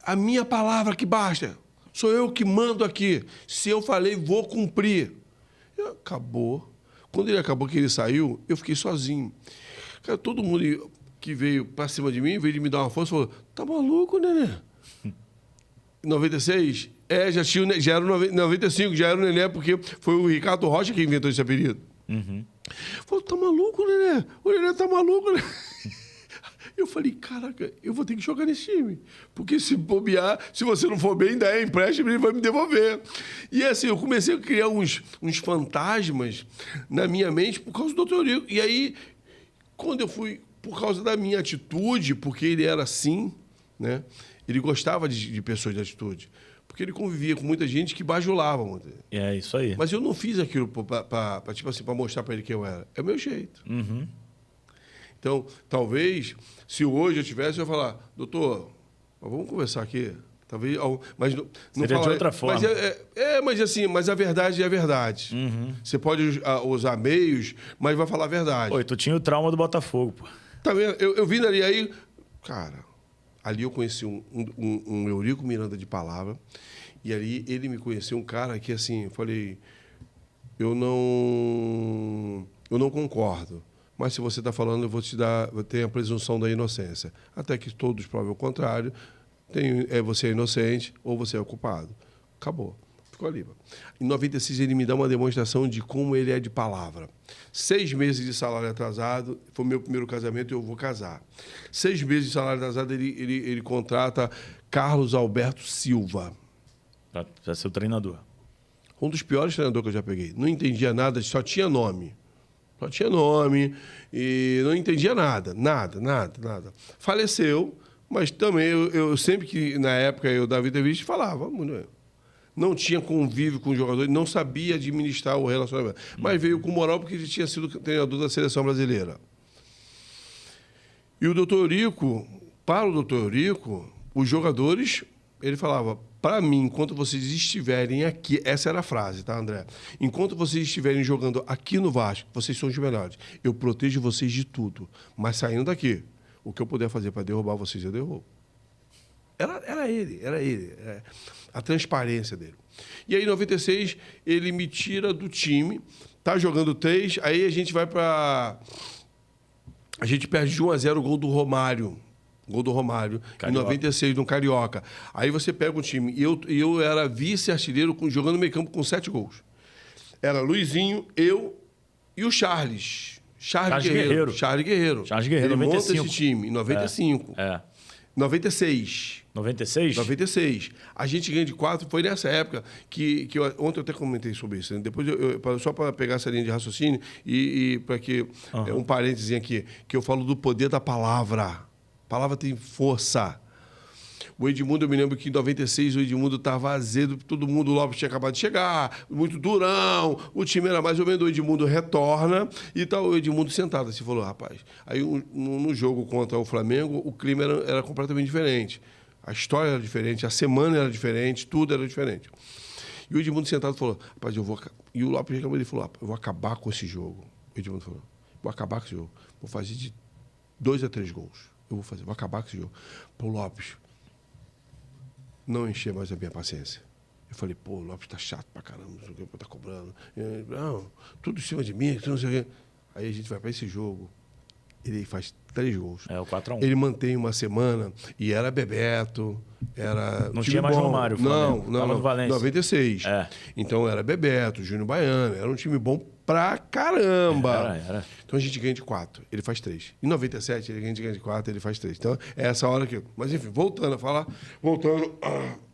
A minha palavra que basta. Sou eu que mando aqui. Se eu falei, vou cumprir. Acabou. Quando ele acabou, que ele saiu, eu fiquei sozinho. Cara, todo mundo que veio pra cima de mim, veio de me dar uma força, falou, tá maluco, Nenê? Em 96, já era 95, já era o Nenê, porque foi o Ricardo Rocha que inventou esse apelido. Uhum. Falou, tá maluco, Nenê? O Nenê tá maluco, né? Eu falei, caraca, eu vou ter que jogar nesse time. Porque se bobear, se você não for bem, daí empréstimo, ele vai me devolver. E assim, eu comecei a criar uns fantasmas na minha mente por causa do Dr. Eurico. E aí, quando eu fui, por causa da minha atitude, porque ele era assim, né? Ele gostava de pessoas de atitude. Porque ele convivia com muita gente que bajulava. É isso aí. Mas eu não fiz aquilo tipo assim, para mostrar para ele quem eu era. É o meu jeito. Uhum. Então, talvez, se hoje eu tivesse, eu ia falar, doutor, vamos conversar aqui. Talvez, mas não seria falar, de outra forma. Mas a verdade é a verdade. Uhum. Você pode usar meios, mas vai falar a verdade. Oi, tu tinha o trauma do Botafogo, pô. Tá vendo? Eu vim dali aí, cara, ali eu conheci um Eurico Miranda de palavra, e ali ele me conheceu, um cara que, assim, eu falei, eu não concordo. Mas se você está falando, eu vou te dar, tem a presunção da inocência. Até que todos provem o contrário, você é inocente ou você é o culpado. Acabou. Ficou ali. Em 96, ele me dá uma demonstração de como ele é de palavra. 6 meses de salário atrasado, foi o meu primeiro casamento e eu vou casar. 6 meses de salário atrasado, ele contrata Carlos Alberto Silva. Para ser o treinador. Um dos piores treinadores que eu já peguei. Não entendia nada, só tinha nome. Só tinha nome e não entendia nada. Faleceu, mas também eu sempre que, na época, eu dava entrevista, falava, não tinha convívio com o jogador, não sabia administrar o relacionamento. Mas veio com moral porque ele tinha sido treinador da seleção brasileira. E o doutor Eurico, para o doutor Eurico, os jogadores, ele falava, para mim, enquanto vocês estiverem aqui, essa era a frase, tá, André? Enquanto vocês estiverem jogando aqui no Vasco, vocês são os melhores. Eu protejo vocês de tudo. Mas saindo daqui, o que eu puder fazer para derrubar vocês, eu derrubo. Era ele. A transparência dele. E aí, em 96, ele me tira do time, tá jogando 3, aí a gente vai para... A gente perde de 1-0 o gol do Romário. Carioca. Em 96, no Carioca. Aí você pega um time. E eu era vice-artilheiro jogando no meio campo com 7 gols. Era Luizinho, eu e o Charles. Charles Guerreiro. Ele 95. monta esse time em 95. 96. 96? A gente ganha de 4, foi nessa época que ontem eu até comentei sobre isso. Né? Depois, só para pegar essa linha de raciocínio e para que... um parênteses aqui, que eu falo do poder da palavra. A palavra tem força. O Edmundo, eu me lembro que em 96 o Edmundo estava azedo, todo mundo, o Lopes tinha acabado de chegar, muito durão, o time era mais ou menos, o Edmundo retorna e tá o Edmundo sentado, assim, falou, rapaz, aí no jogo contra o Flamengo, o clima era completamente diferente, a história era diferente, a semana era diferente, tudo era diferente. E o Edmundo sentado falou, rapaz, e o Lopes reclamou, ele falou, eu vou acabar com esse jogo. O Edmundo falou, vou acabar com esse jogo, vou fazer de 2 a 3 gols, vou acabar com esse jogo. Pô, Lopes, não encher mais a minha paciência. Eu falei, pô, o Lopes tá chato pra caramba, não sei o que, tá cobrando. Não, tudo em cima de mim, não sei o que. Aí a gente vai pra esse jogo, ele faz 3 gols. O 4-1. Ele mantém uma semana e era Bebeto, era... Não tinha mais Romário, não. Tava no Valência. 96. Então era Bebeto, Júnior Baiano, era um time bom pra caramba. Era. Então a gente ganha de 4, ele faz 3. Em 97, a gente ganha de 4, ele faz 3. Então é essa hora que... Mas enfim, voltando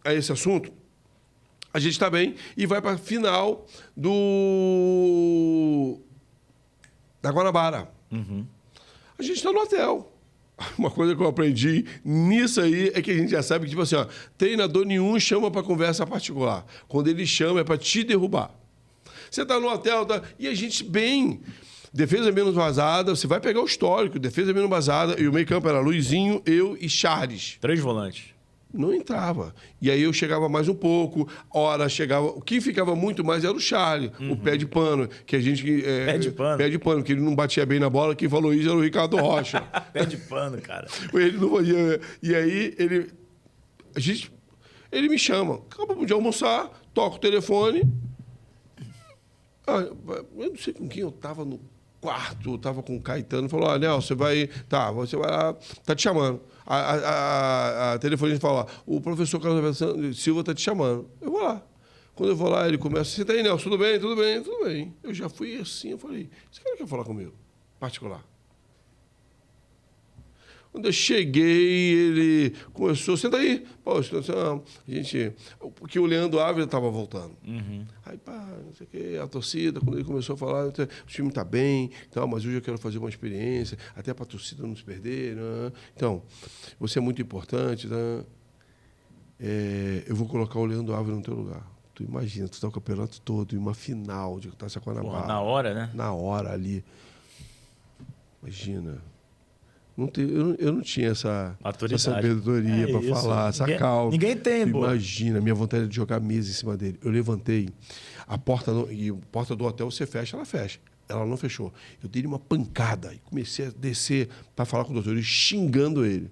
a esse assunto, a gente tá bem e vai pra final da Guanabara. A gente está no hotel. Uma coisa que eu aprendi nisso aí é que a gente já sabe que, tipo assim, treinador nenhum chama para conversa particular. Quando ele chama é para te derrubar. Você está no hotel, e a gente bem... Defesa menos vazada, você vai pegar o histórico, defesa menos vazada, e o meio campo era Luizinho, eu e Charles. 3 volantes. Não entrava. E aí eu chegava mais um pouco, hora chegava... O que ficava muito mais era o Charles, o pé de pano, que a gente... Pé de pano? Pé de pano, que ele não batia bem na bola, quem falou isso era o Ricardo Rocha. Pé de pano, cara. Ele não ia... E aí ele me chama, acabamos de almoçar, toca o telefone. Eu não sei com quem eu estava no quarto, eu estava com o Caetano, falou, Nelson, você vai lá, tá te chamando. A telefonista fala, o professor Carlos Alberto Silva está te chamando. Eu vou lá. Quando eu vou lá, ele começa, senta aí, Nelson, tudo bem? Tudo bem. Eu já fui assim, eu falei, esse cara quer falar comigo? Particular. Quando eu cheguei, ele começou, senta aí. Pô, porque o Leandro Ávila estava voltando. Aí, não sei o quê, a torcida, quando ele começou a falar, o time está bem, mas hoje eu quero fazer uma experiência, até para a torcida não se perder. Né? Então, você é muito importante. Né? Eu vou colocar o Leandro Ávila no teu lugar. Tu imagina, tu está o campeonato todo em uma final de Taça Guanabara. Na hora, né? Na hora ali. Imagina. Eu não tinha essa sabedoria para falar, essa calma. Ninguém tem, pô. Imagina, minha vontade era de jogar mesa em cima dele. Eu levantei, a porta do hotel você fecha, ela fecha. Ela não fechou. Eu dei uma pancada e comecei a descer para falar com o doutor, xingando ele.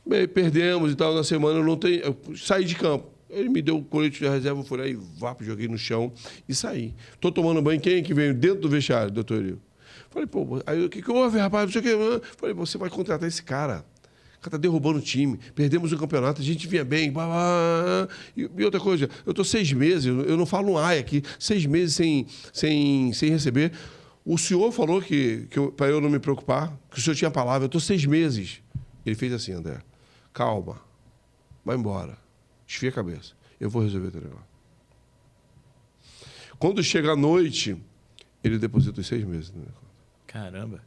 Bem, perdemos e tal, na semana eu saí de campo. Ele me deu o colete de reserva, eu fui lá e joguei no chão e saí. Tô tomando banho, quem que veio dentro do vestiário, doutor Eurico? Falei, pô, aí o que houve, rapaz? Não sei o que. Falei, você vai contratar esse cara. O cara tá derrubando o time. Perdemos o campeonato, a gente vinha bem. E outra coisa, eu tô 6 meses, eu não falo um ai aqui, 6 meses sem receber. O senhor falou que para eu não me preocupar, que o senhor tinha palavra, eu tô 6 meses. Ele fez assim, André, calma, vai embora, esfria a cabeça, eu vou resolver o teu negócio. Quando chega a noite, ele deposita os 6 meses, né? Caramba.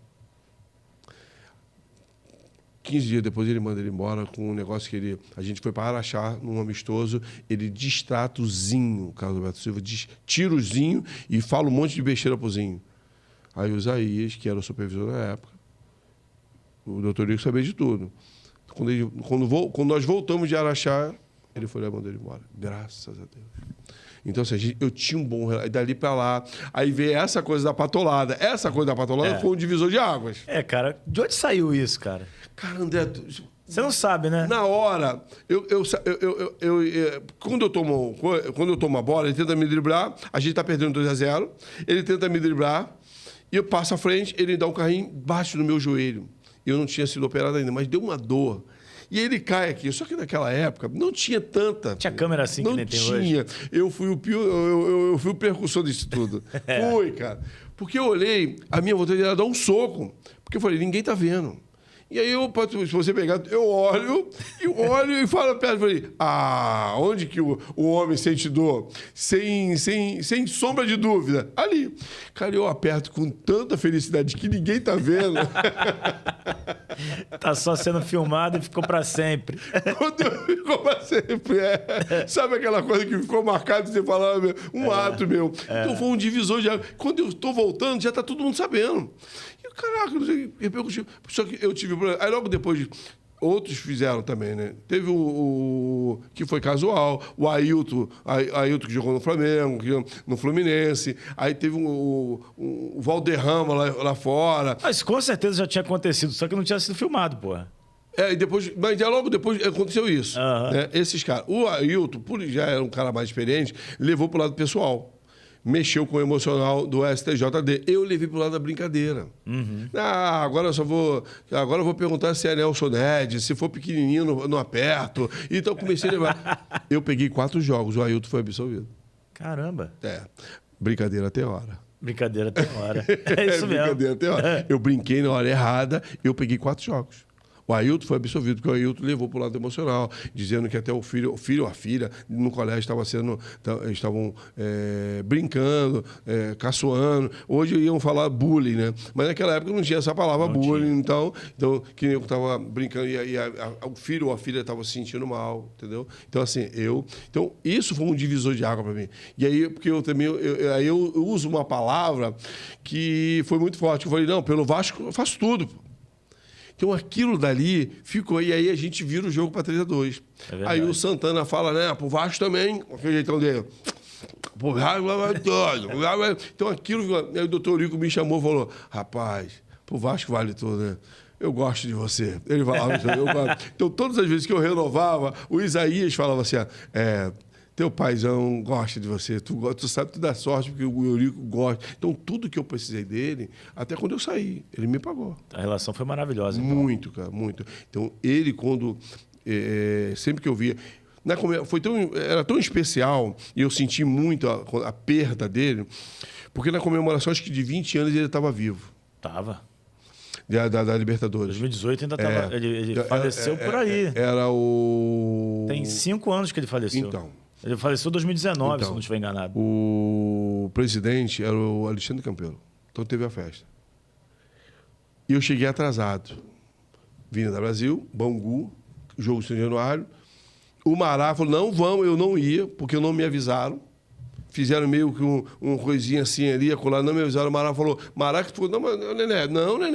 15 dias depois ele manda ele embora com um negócio que a gente foi para Araxá, num amistoso, ele distrata o Zinho, o Carlos Alberto Silva, tira o Zinho e fala um monte de besteira pro Zinho. Aí o Isaías, que era o supervisor na época, o doutor Rico sabia de tudo. Quando nós voltamos de Araxá, ele foi lá e mandou ele embora. Graças a Deus. Então, assim, eu tinha um bom relacionamento. Dali pra lá, aí veio essa coisa da patolada. Essa coisa da patolada foi um divisor de águas. Cara, de onde saiu isso, cara? Cara, André... Você não sabe, né? Na hora, quando eu tomo a bola, ele tenta me driblar, a gente tá perdendo 2-0, ele tenta me driblar, e eu passo à frente, ele dá um carrinho, bate no meu joelho. Eu não tinha sido operado ainda, mas deu uma dor. E ele cai aqui. Só que naquela época não tinha tanta... Tinha câmera assim que nem tem hoje? Não tinha. Eu fui o percussor disso tudo. Fui, cara. Porque eu olhei, a minha vontade era dar um soco. Porque eu falei, ninguém tá vendo. E aí, se você pegar, eu olho e falo perto. Falei, onde que o homem sente dor? Sem sombra de dúvida. Ali. Cara, eu aperto com tanta felicidade que ninguém tá vendo. Tá só sendo filmado e ficou pra sempre. Ficou pra sempre, Sabe aquela coisa que ficou marcada e você falava, ato meu. Então foi um divisor de água. Quando eu tô voltando, já tá todo mundo sabendo. E caraca, não sei, repercutiu. Só que eu tive... Aí logo depois, outros fizeram também, né? Teve o que foi casual, o Ailton que jogou no Flamengo, no Fluminense. Aí teve o Valderrama lá fora. Mas com certeza já tinha acontecido, só que não tinha sido filmado, porra. E depois, mas já logo depois aconteceu isso. Né? Esses caras. O Ailton, por já era um cara mais experiente, levou pro lado pessoal. Mexeu com o emocional do STJD. Eu levei pro lado da brincadeira. Agora eu vou perguntar se é Nelson Ned, se for pequenininho, não aperto. Então comecei a levar. Eu peguei 4 jogos, o Ailton foi absolvido. Caramba. Brincadeira até hora. Brincadeira até hora. É isso mesmo. Brincadeira até hora. Eu brinquei na hora errada, eu peguei 4 jogos. O Ailton foi absolvido, porque o Ailton levou para o lado emocional, dizendo que até o filho ou a filha no colégio estavam brincando, caçoando. Hoje iam falar bullying, né? Mas naquela época não tinha essa palavra bullying, então que eu estava brincando e o filho ou a filha estava se sentindo mal, entendeu? Então, assim, Então, isso foi um divisor de água para mim. E aí, porque eu também... eu uso uma palavra que foi muito forte. Eu falei, não, pelo Vasco eu faço tudo, pô. Então, aquilo dali ficou. E aí a gente vira o jogo para 3-2. Aí o Santana fala, né? Pro Vasco também, aquele jeitão dele. Pro Vasco vai todo. Então, aquilo. Aí o doutor Rico me chamou e falou: rapaz, pro Vasco vale tudo, né? Eu gosto de você. Ele falava isso. Então, todas as vezes que eu renovava, o Isaías falava assim: teu paizão gosta de você, tu sabe, tu dá sorte, porque o Eurico gosta. Então, tudo que eu precisei dele, até quando eu saí, ele me pagou. A relação foi maravilhosa. Então. Muito, cara, muito. Então, ele, quando... sempre que eu via... Era tão especial, e eu senti muito a perda dele, porque na comemoração, acho que de 20 anos, ele estava vivo. Tava. Da Libertadores. 2018 ainda estava... Ele faleceu por aí. Era o... Tem 5 anos que ele faleceu. Então... Ele faleceu em 2019, se não estiver enganado. O presidente era o Alexandre Campelo. Então teve a festa. E eu cheguei atrasado. Vinda da Brasil, Bangu, jogo de São Januário. O Mará falou, não, vamos, eu não ia, porque não me avisaram. Fizeram meio que uma coisinha assim ali, acolá, não me avisaram. O Mará falou, Mará que tu falou, não, Nené,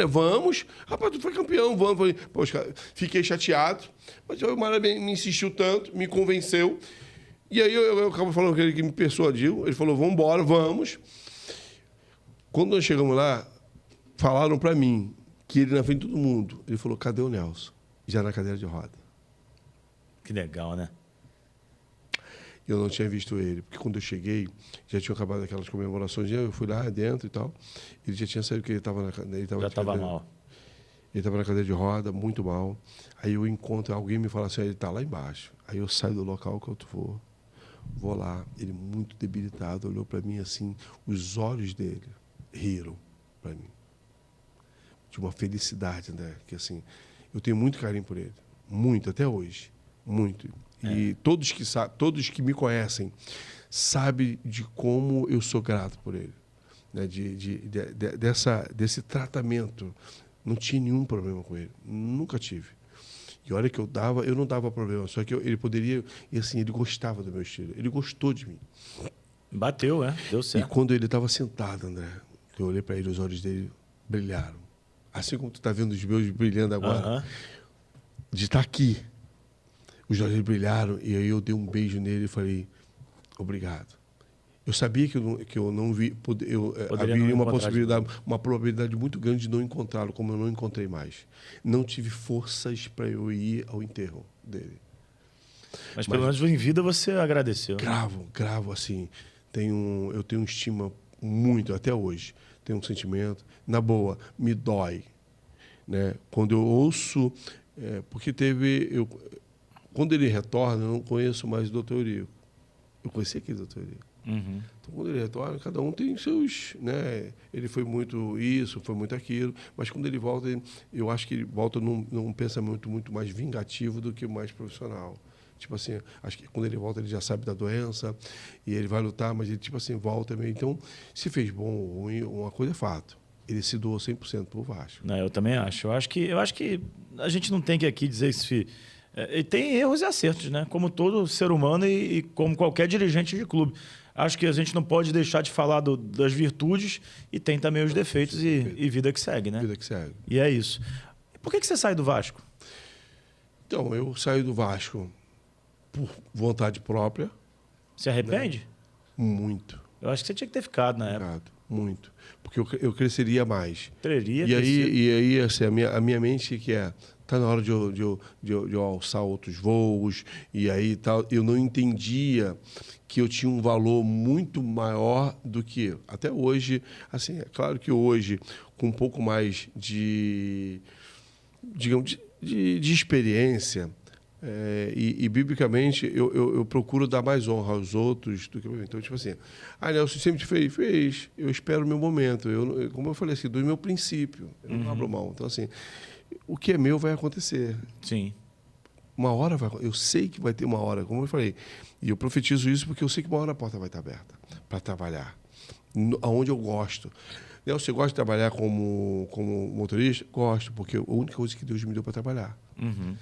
vamos. Rapaz, tu foi campeão, vamos. Falei, poxa, fiquei chateado. Mas o Mará me insistiu tanto, me convenceu. E aí eu acabo falando com ele que me persuadiu. Ele falou, vamos embora, vamos. Quando nós chegamos lá, falaram para mim que ele na frente de todo mundo. Ele falou, cadê o Nelson? Já na cadeira de roda. Que legal, né? Eu não tinha visto ele, porque quando eu cheguei, já tinha acabado aquelas comemorações, eu fui lá dentro e tal. Ele já tinha saído que ele estava na cadeira. Já estava mal. Ele estava na cadeira de roda, muito mal. Aí eu encontro, alguém me fala assim, ele está lá embaixo. Aí eu saio do local que eu vou lá, ele muito debilitado, olhou para mim assim, os olhos dele riram para mim. De uma felicidade, né? Que assim, eu tenho muito carinho por ele, muito, até hoje, muito. E todos que me conhecem sabem de como eu sou grato por ele. né, desse tratamento. Não tinha nenhum problema com ele. Nunca tive. E olha que eu não dava problema. Só que ele poderia... E assim, ele gostava do meu estilo. Ele gostou de mim. Bateu, deu certo. E quando ele estava sentado, André, eu olhei para ele, os olhos dele brilharam. Assim como tu está vendo os meus brilhando agora. De estar aqui. Os olhos dele brilharam. E aí eu dei um beijo nele e falei, obrigado. Eu sabia que eu não vi... Haveria uma possibilidade, uma probabilidade muito grande de não encontrá-lo, como eu não encontrei mais. Não tive forças para eu ir ao enterro dele. Mas pelo menos em vida você agradeceu. Cravo, assim. Eu tenho estima muito, até hoje. Tenho um sentimento. Na boa, me dói. Né? Quando eu ouço... porque quando ele retorna, eu não conheço mais o Dr. Eurico. Eu conheci aquele Dr. Eurico. Uhum. Então, quando ele retorna, cada um tem seus... Né? Ele foi muito isso, foi muito aquilo, mas quando ele volta, eu acho que ele volta num pensamento muito mais vingativo do que mais profissional. Tipo assim, acho que quando ele volta, ele já sabe da doença e ele vai lutar, mas ele, tipo assim, volta meio... Então, se fez bom ou ruim, uma coisa é fato. Ele se doou 100% pro Vasco. Não, eu também acho. Eu acho que a gente não tem que aqui dizer se... tem erros e acertos, né? Como todo ser humano e como qualquer dirigente de clube. Acho que a gente não pode deixar de falar das virtudes e tem também os defeitos e vida que segue, né? Vida que segue. E é isso. Por que você sai do Vasco? Então, eu saí do Vasco por vontade própria. Se arrepende? Né? Muito. Eu acho que você tinha que ter ficado na época. Muito. Porque eu cresceria mais. Teria e aí assim, a minha mente que tá na hora de eu alçar outros voos, e aí tal, eu não entendia que eu tinha um valor muito maior do que até hoje. Assim, é claro que hoje, com um pouco mais de experiência, e biblicamente eu procuro dar mais honra aos outros do que eu. Então, tipo assim, Nelson sempre fez, eu espero o meu momento. Como eu falei assim, do meu princípio, eu não abro mão. Então, assim, o que é meu vai acontecer. Sim. Uma hora eu sei que vai ter uma hora, como eu falei, e eu profetizo isso porque eu sei que uma hora a porta vai estar aberta para trabalhar, aonde eu gosto. Nelson, você gosta de trabalhar como motorista? Gosto, porque é a única coisa que Deus me deu para trabalhar. Uhum.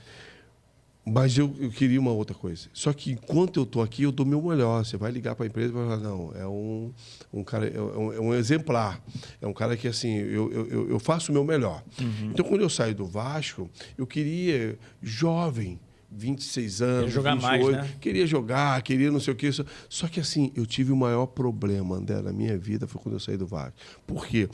Mas eu queria uma outra coisa. Só que enquanto eu estou aqui, eu dou meu melhor. Você vai ligar para a empresa e vai falar, não, é um cara, é um exemplar. É um cara que, assim, eu faço o meu melhor. Uhum. Então, quando eu saí do Vasco, eu queria, jovem, 26 anos, queria jogar 28, mais, né? Queria jogar, queria não sei o quê. Só que, assim, eu tive o maior problema, André, na minha vida, foi quando eu saí do Vasco. Por quê?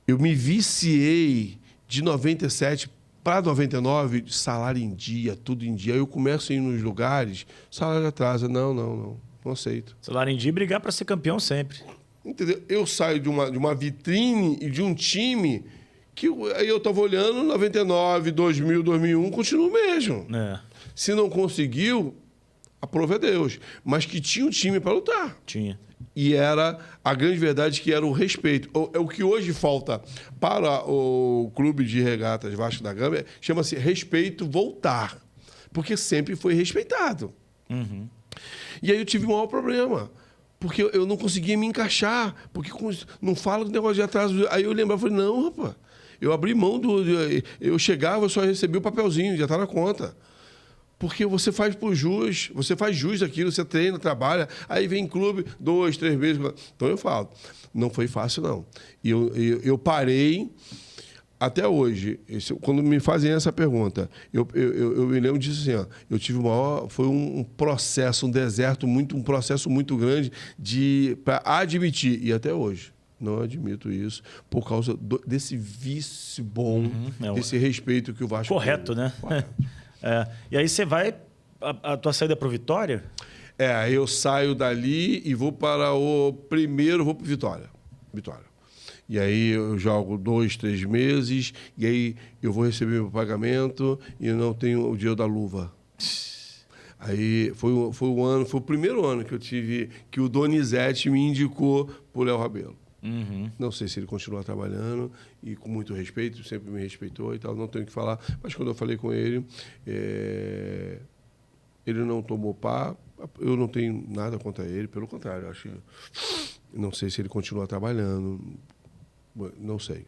Eu me viciei de 97 para 99, salário em dia, tudo em dia. Aí eu começo a ir nos lugares, salário atrasa. Não aceito. Salário em dia e brigar para ser campeão sempre. Entendeu? Eu saio de uma vitrine e de um time que aí eu estava olhando, 99, 2000, 2001, continua o mesmo. Se não conseguiu, aprove a Deus. Mas que tinha um time para lutar. Tinha. E era a grande verdade que era o respeito. É o que hoje falta para o clube de regatas Vasco da Gama, chama-se respeito voltar. Porque sempre foi respeitado. Uhum. E aí eu tive um maior problema. Porque eu não conseguia me encaixar. Porque não fala do negócio de atraso. Aí eu lembrava, falei, não, rapaz. Eu abri mão eu chegava, eu só recebia o papelzinho, já está na conta. Porque você faz por jus, você faz jus daquilo, você treina, trabalha, aí vem clube 2, 3 meses. Então eu falo, não foi fácil, não. E eu parei até hoje. Quando me fazem essa pergunta, eu me lembro disso assim, ó, eu tive foi um processo, um deserto, um processo muito grande para admitir, e até hoje. Não admito isso por causa desse vício bom, desse respeito que o Vasco correto, tem. Né? Correto. E aí você vai... A tua saída é para o Vitória? Eu saio dali e vou para vou para Vitória. E aí eu jogo 2, 3 meses, e aí eu vou receber meu pagamento e não tenho o dinheiro da luva. Aí foi o primeiro ano que eu tive, que o Donizete me indicou para o Léo Rabelo. Uhum. Não sei se ele continua trabalhando e com muito respeito, sempre me respeitou e tal, não tenho o que falar, mas quando eu falei com ele, ele não tomou pá, eu não tenho nada contra ele, pelo contrário, eu acho Não sei se ele continua trabalhando, não sei.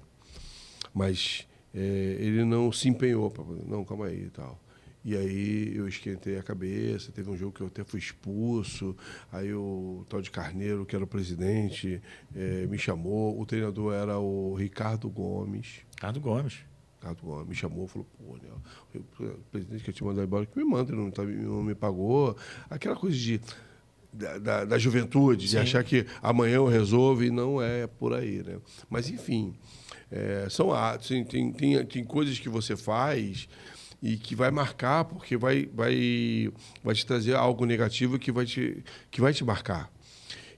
Mas ele não se empenhou para não, calma aí e tal. E aí eu esquentei a cabeça, teve um jogo que eu até fui expulso, aí o tal de Carneiro, que era o presidente, me chamou, o treinador era o Ricardo Gomes. Ricardo Gomes Me chamou, falou, pô, né, o presidente que eu te mandar embora, que me manda, ele não me pagou. Aquela coisa da juventude, de achar que amanhã eu resolvo, e não é por aí, né? Mas, enfim, são atos, tem coisas que você faz e que vai marcar, porque vai te trazer algo negativo que vai te marcar.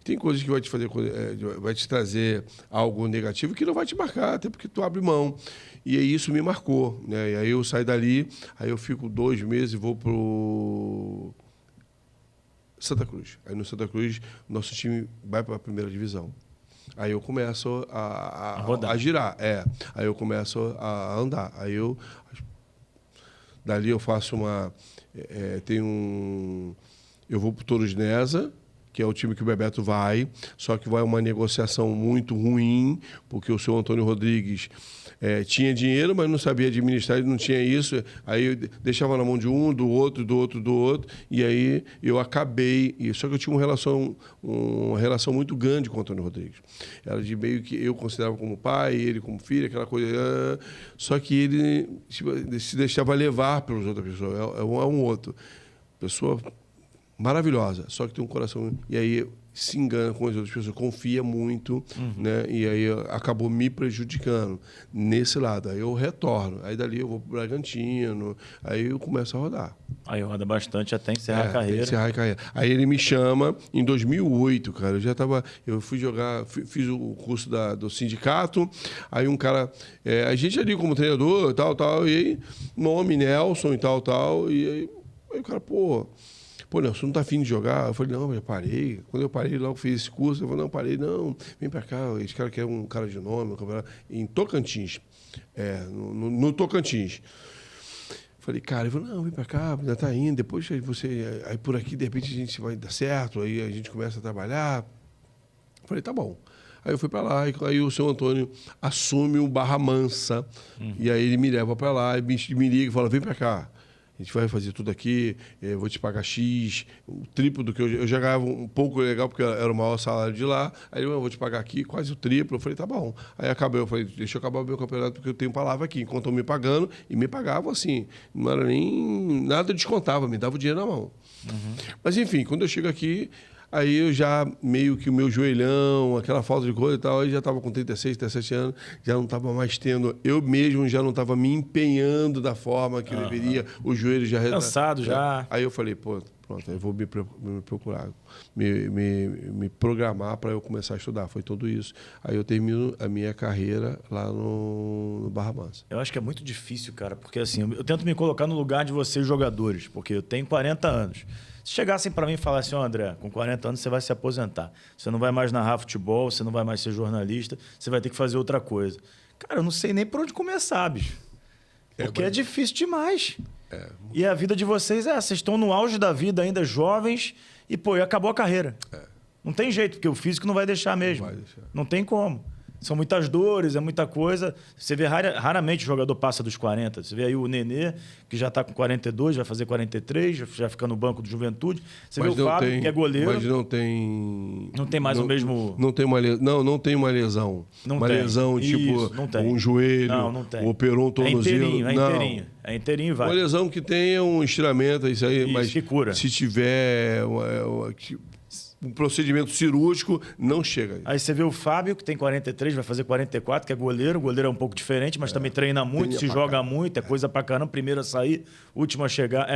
Tem coisas que vai te trazer algo negativo que não vai te marcar, até porque tu abre mão. E aí isso me marcou, né? E aí eu saio dali, aí eu fico 2 meses e vou pro Santa Cruz. Aí no Santa Cruz, nosso time vai para a primeira divisão. Aí eu começo a girar. Aí eu começo a andar. Dali eu faço eu vou para o Touros Neza, que é o time que o Bebeto vai, só que vai uma negociação muito ruim, porque o seu Antônio Rodrigues tinha dinheiro, mas não sabia administrar, ele não tinha isso, aí eu deixava na mão de um, do outro, e aí eu acabei, só que eu tinha uma relação muito grande com o Antônio Rodrigues. Era de meio que eu considerava como pai, ele como filho, aquela coisa, só que ele se deixava levar pelas outras pessoas, é um outro. Pessoa maravilhosa, só que tem um coração... E aí se engana com as outras pessoas, confia muito, né? E aí acabou me prejudicando nesse lado. Aí eu retorno. Aí dali eu vou pro Bragantino, aí eu começo a rodar. Aí roda bastante até encerrar a carreira. Encerrar a carreira. Aí ele me chama em 2008, cara. Eu fui jogar, fiz o curso do sindicato, aí um cara... a gente ali como treinador, tal, e aí nome Nelson e tal, e aí o cara, pô, Nelson, não tá afim de jogar? Eu falei, não, mas eu parei. Quando eu parei, logo fiz esse curso, eu falei, não, parei, não, vem pra cá, esse cara quer um cara de nome, em Tocantins, no Tocantins. Falei, cara, ele falou, não, vem pra cá, ainda tá indo, depois aí por aqui, de repente, a gente vai dar certo, aí a gente começa a trabalhar. Falei, tá bom. Aí eu fui para lá, e aí o seu Antônio assume o Barra Mansa, e aí ele me leva para lá, e me liga e fala, vem para cá. A gente vai fazer tudo aqui, eu vou te pagar X, o triplo do que eu já ganhava um pouco legal, porque era o maior salário de lá. Aí eu vou te pagar aqui quase o triplo. Eu falei, tá bom. Aí eu falei, deixa eu acabar o meu campeonato, porque eu tenho palavra aqui. Enquanto eu me pagando, e me pagavam assim, não era nem nada, descontava, me dava o dinheiro na mão. Mas enfim, quando eu chego aqui, aí eu já meio que o meu joelhão, aquela falta de coisa e tal, aí já estava com 36, 37 anos, já não estava mais tendo, eu mesmo já não estava me empenhando da forma que eu deveria, o joelho já... Cansado já. Aí eu falei, pronto, eu vou me procurar, me programar para eu começar a estudar, foi tudo isso. Aí eu termino a minha carreira lá no Barra Mansa. Eu acho que é muito difícil, cara, porque assim, eu tento me colocar no lugar de vocês jogadores, porque eu tenho 40 anos. Se chegassem para mim e falassem, André, com 40 anos você vai se aposentar. Você não vai mais narrar futebol, você não vai mais ser jornalista, você vai ter que fazer outra coisa. Cara, eu não sei nem por onde começar, bicho. Porque é difícil demais. E a vida de vocês vocês estão no auge da vida ainda, jovens, e acabou a carreira. Não tem jeito, porque o físico não vai deixar mesmo. Não vai deixar. Não tem como. São muitas dores, é muita coisa. Você vê raramente o jogador passa dos 40. Você vê aí o Nenê, que já está com 42, vai fazer 43, já fica no banco do Juventude. Você vê o Fábio, que é goleiro. Mas não tem... Não tem mais o mesmo... Não tem uma lesão. Não uma tem. lesão, Isso, tipo, não tem. Um joelho, não tem. operou um tornozelo. É inteirinho e vai. Uma lesão que tem um estiramento, isso aí. Isso, mas que cura. Se tiver... um procedimento cirúrgico, não chega. Aí você vê o Fábio, que tem 43, vai fazer 44, que é goleiro. O goleiro é um pouco diferente, mas também treina muito, se joga muito, é coisa pra caramba. Primeiro a sair, última a chegar,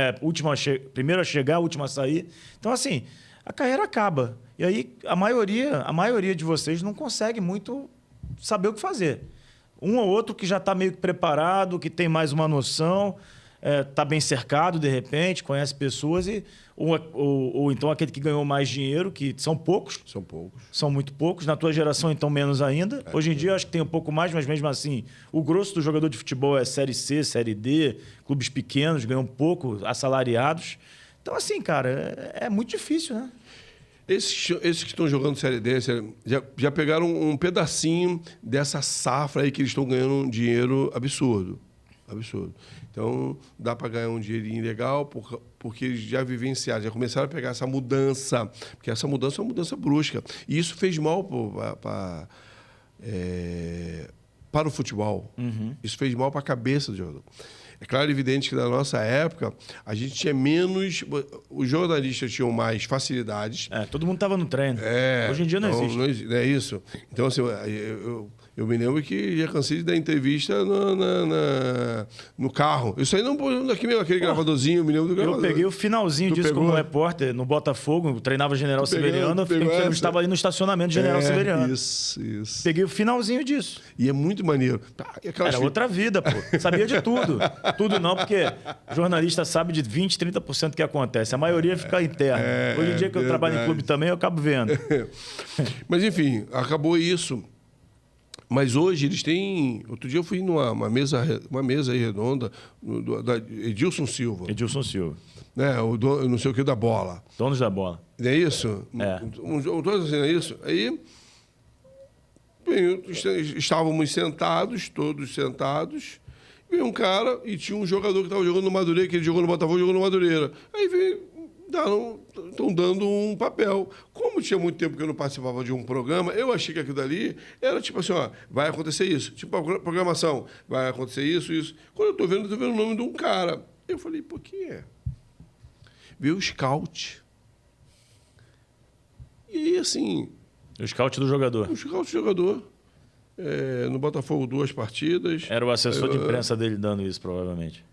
primeiro a chegar, última a sair. Então, assim, a carreira acaba. E aí a maioria de vocês não consegue muito saber o que fazer. Um ou outro que já está meio que preparado, que tem mais uma noção, está bem cercado, de repente, conhece pessoas, ou então aquele que ganhou mais dinheiro, que são poucos. São poucos. São muito poucos. Na tua geração, então, menos ainda. Hoje em dia, acho que tem um pouco mais, mas mesmo assim, o grosso do jogador de futebol é Série C, Série D, clubes pequenos, ganham pouco, assalariados. Então, assim, cara, é muito difícil, né? Esses que estão jogando Série D já pegaram um pedacinho dessa safra aí que eles estão ganhando um dinheiro absurdo. Absurdo. Então, dá para ganhar um dinheirinho legal porque eles já vivenciaram, já começaram a pegar essa mudança. Porque essa mudança é uma mudança brusca. E isso fez mal para o futebol. Uhum. Isso fez mal para a cabeça do jogador. É claro e evidente que na nossa época a gente tinha menos... Os jornalistas tinham mais facilidades. Todo mundo estava no treino. Hoje em dia não existe. Não é isso. Então, assim, eu me lembro que já cansei de dar entrevista no carro. Isso aí não aqui mesmo, aquele gravadorzinho, eu me lembro do gravador. Eu peguei o finalzinho disso como repórter no Botafogo, treinava General Severiano, eu estava ali no estacionamento de General Severiano. Isso. Peguei o finalzinho disso. E é muito maneiro. Era outra vida, pô. Sabia de tudo. Tudo não, porque jornalista sabe de 20%, 30% do que acontece. A maioria fica interna. Hoje em dia que eu trabalho em clube também, eu acabo vendo. Mas, enfim, acabou isso. Mas hoje eles têm... Outro dia eu fui numa mesa aí redonda da Edilson Silva. Edilson Silva. Né? O dono, não sei o que da bola. Donos da bola. Não é isso? Todos assim, não é isso? Aí estávamos sentados, todos sentados. Veio um cara e tinha um jogador que estava jogando no Madureira, que ele jogou no Botafogo, jogou no Madureira. Aí veio... Estão dando um papel. Como tinha muito tempo que eu não participava de um programa, eu achei que aquilo dali era tipo assim, ó, vai acontecer isso. Tipo a programação, vai acontecer isso. Quando eu estou vendo o nome de um cara. Eu falei, pô, quem é? Veio o scout. E aí, assim... O scout do jogador. O scout do jogador. No Botafogo, 2 partidas. Era o assessor de imprensa dele dando isso, provavelmente.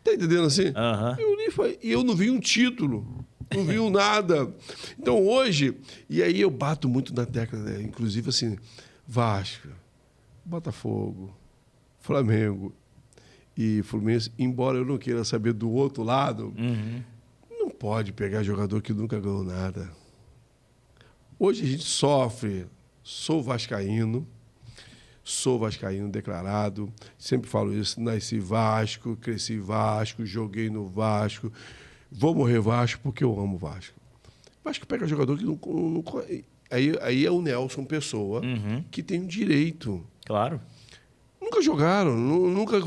Tá entendendo assim? Uhum. Eu não vi um título, não vi nada. Então, hoje... E aí eu bato muito na tecla, né? Inclusive, assim, Vasco, Botafogo, Flamengo e Fluminense, embora eu não queira saber do outro lado, não pode pegar jogador que nunca ganhou nada. Hoje a gente sofre. Sou vascaíno declarado, sempre falo isso, nasci Vasco, cresci Vasco, joguei no Vasco, vou morrer Vasco porque eu amo Vasco. Vasco pega jogador que não aí é o Nelson Pessoa, que tem um direito. Claro. Nunca jogaram, nunca...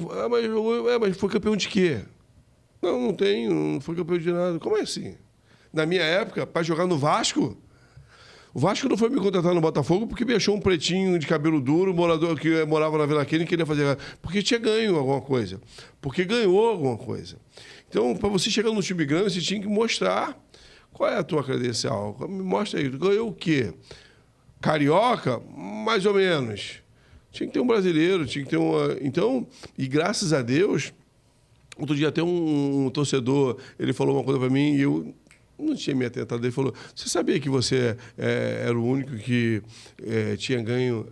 mas foi campeão de quê? Não tenho, não foi campeão de nada. Como é assim? Na minha época, para jogar no Vasco... O Vasco não foi me contratar no Botafogo porque me achou um pretinho de cabelo duro, morador que morava na Vila Quênia e queria fazer... Porque tinha ganho alguma coisa. Porque ganhou alguma coisa. Então, para você chegar no time grande, você tinha que mostrar qual é a tua credencial. Me mostra aí. Ganhou o quê? Carioca? Mais ou menos. Tinha que ter um brasileiro, tinha que ter uma... Então, e graças a Deus, outro dia até um torcedor, ele falou uma coisa para mim e eu... Não tinha me atentado. Ele falou, você sabia que você era o único que tinha ganho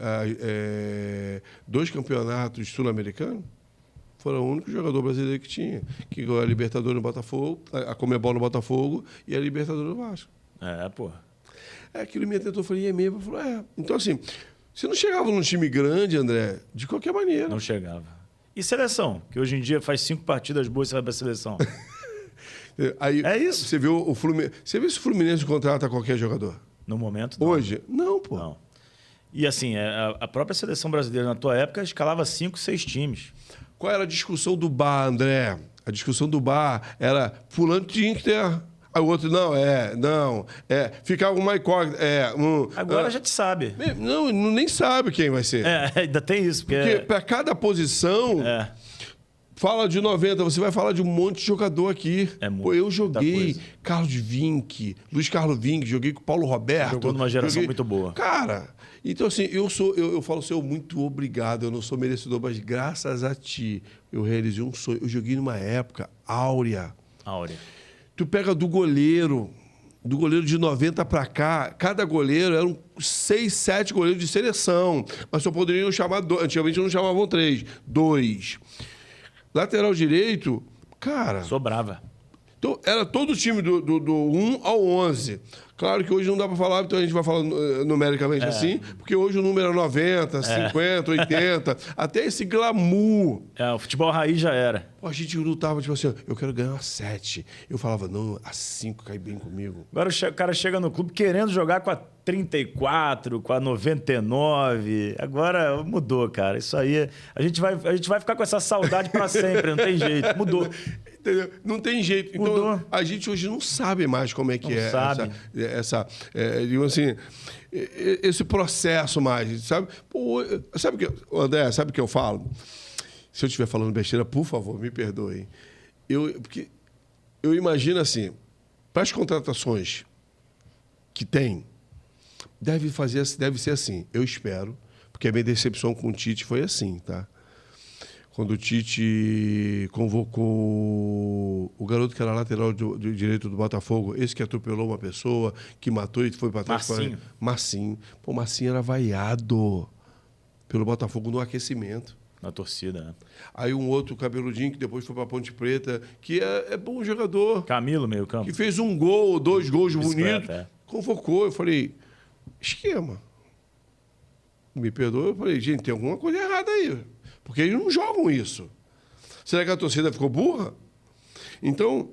2 campeonatos sul-americanos? Foi o único jogador brasileiro que tinha. Que ganhou a Libertadores no Botafogo, a Comebol no Botafogo e a Libertadores no Vasco. Porra. Aquilo me atentou, eu falei, é mesmo? Eu falei, Então, assim, você não chegava num time grande, André, de qualquer maneira. Não chegava. E seleção? Que hoje em dia faz 5 partidas boas e você vai pra seleção. Aí, é isso. Você viu o Fluminense. Você viu se o Fluminense contrata qualquer jogador? No momento, não. Hoje? Não, pô. Não. E assim, a própria seleção brasileira na tua época escalava 5, 6 times. Qual era a discussão do bar, André? A discussão do bar era fulano tinha que ter. Aí o outro, não. Ficava uma incógnita. Agora já te sabe. Não, nem sabe quem vai ser. Ainda tem isso. Porque para cada posição... Fala de 90, você vai falar de um monte de jogador aqui. Eu joguei Carlos Vinck, Luiz Carlos Vinck, joguei com o Paulo Roberto. Jogou numa geração muito boa. Cara, então assim, eu falo assim, muito obrigado, eu não sou merecedor, mas graças a ti eu realizei um sonho. Eu joguei numa época áurea. Tu pega do goleiro de 90 para cá, cada goleiro eram 6, 7 goleiros de seleção, mas só poderiam chamar 2. Antigamente não chamavam 3, 2. Lateral direito, cara... Sobrava. Então, era todo o time do 1 ao 11. Claro que hoje não dá para falar, então a gente vai falar numericamente assim, porque hoje o número é 90, 50, 80, até esse glamour. O futebol raiz já era. Pô, a gente lutava, tipo assim, eu quero ganhar a 7. Eu falava, não, a 5 cai bem comigo. Agora o cara chega no clube querendo jogar com a 34, com a 99. Agora mudou, cara. Isso aí, a gente vai ficar com essa saudade para sempre, não tem jeito. Mudou. Entendeu? Não tem jeito. Então, Mudou. a gente hoje não sabe mais como é que Não sabe. digamos assim, esse processo mais, sabe? Pô, sabe que, André, sabe o que eu falo? Se eu estiver falando besteira, por favor, me perdoem. Porque eu imagino assim, para as contratações que tem, deve ser assim, eu espero, porque a minha decepção com o Tite foi assim, tá? Quando o Tite convocou o garoto que era lateral do direito do Botafogo, esse que atropelou uma pessoa, que matou e foi para trás. Marcinho. Pô, Marcinho era vaiado pelo Botafogo no aquecimento. Na torcida, né? Aí um outro cabeludinho que depois foi para Ponte Preta, que é bom jogador. Camilo, meio campo. Que fez 1 gol, 2 gols bonitos. É. Convocou. Eu falei, esquema. Me perdoa. Eu falei, gente, tem alguma coisa errada aí. Porque eles não jogam isso. Será que a torcida ficou burra? Então,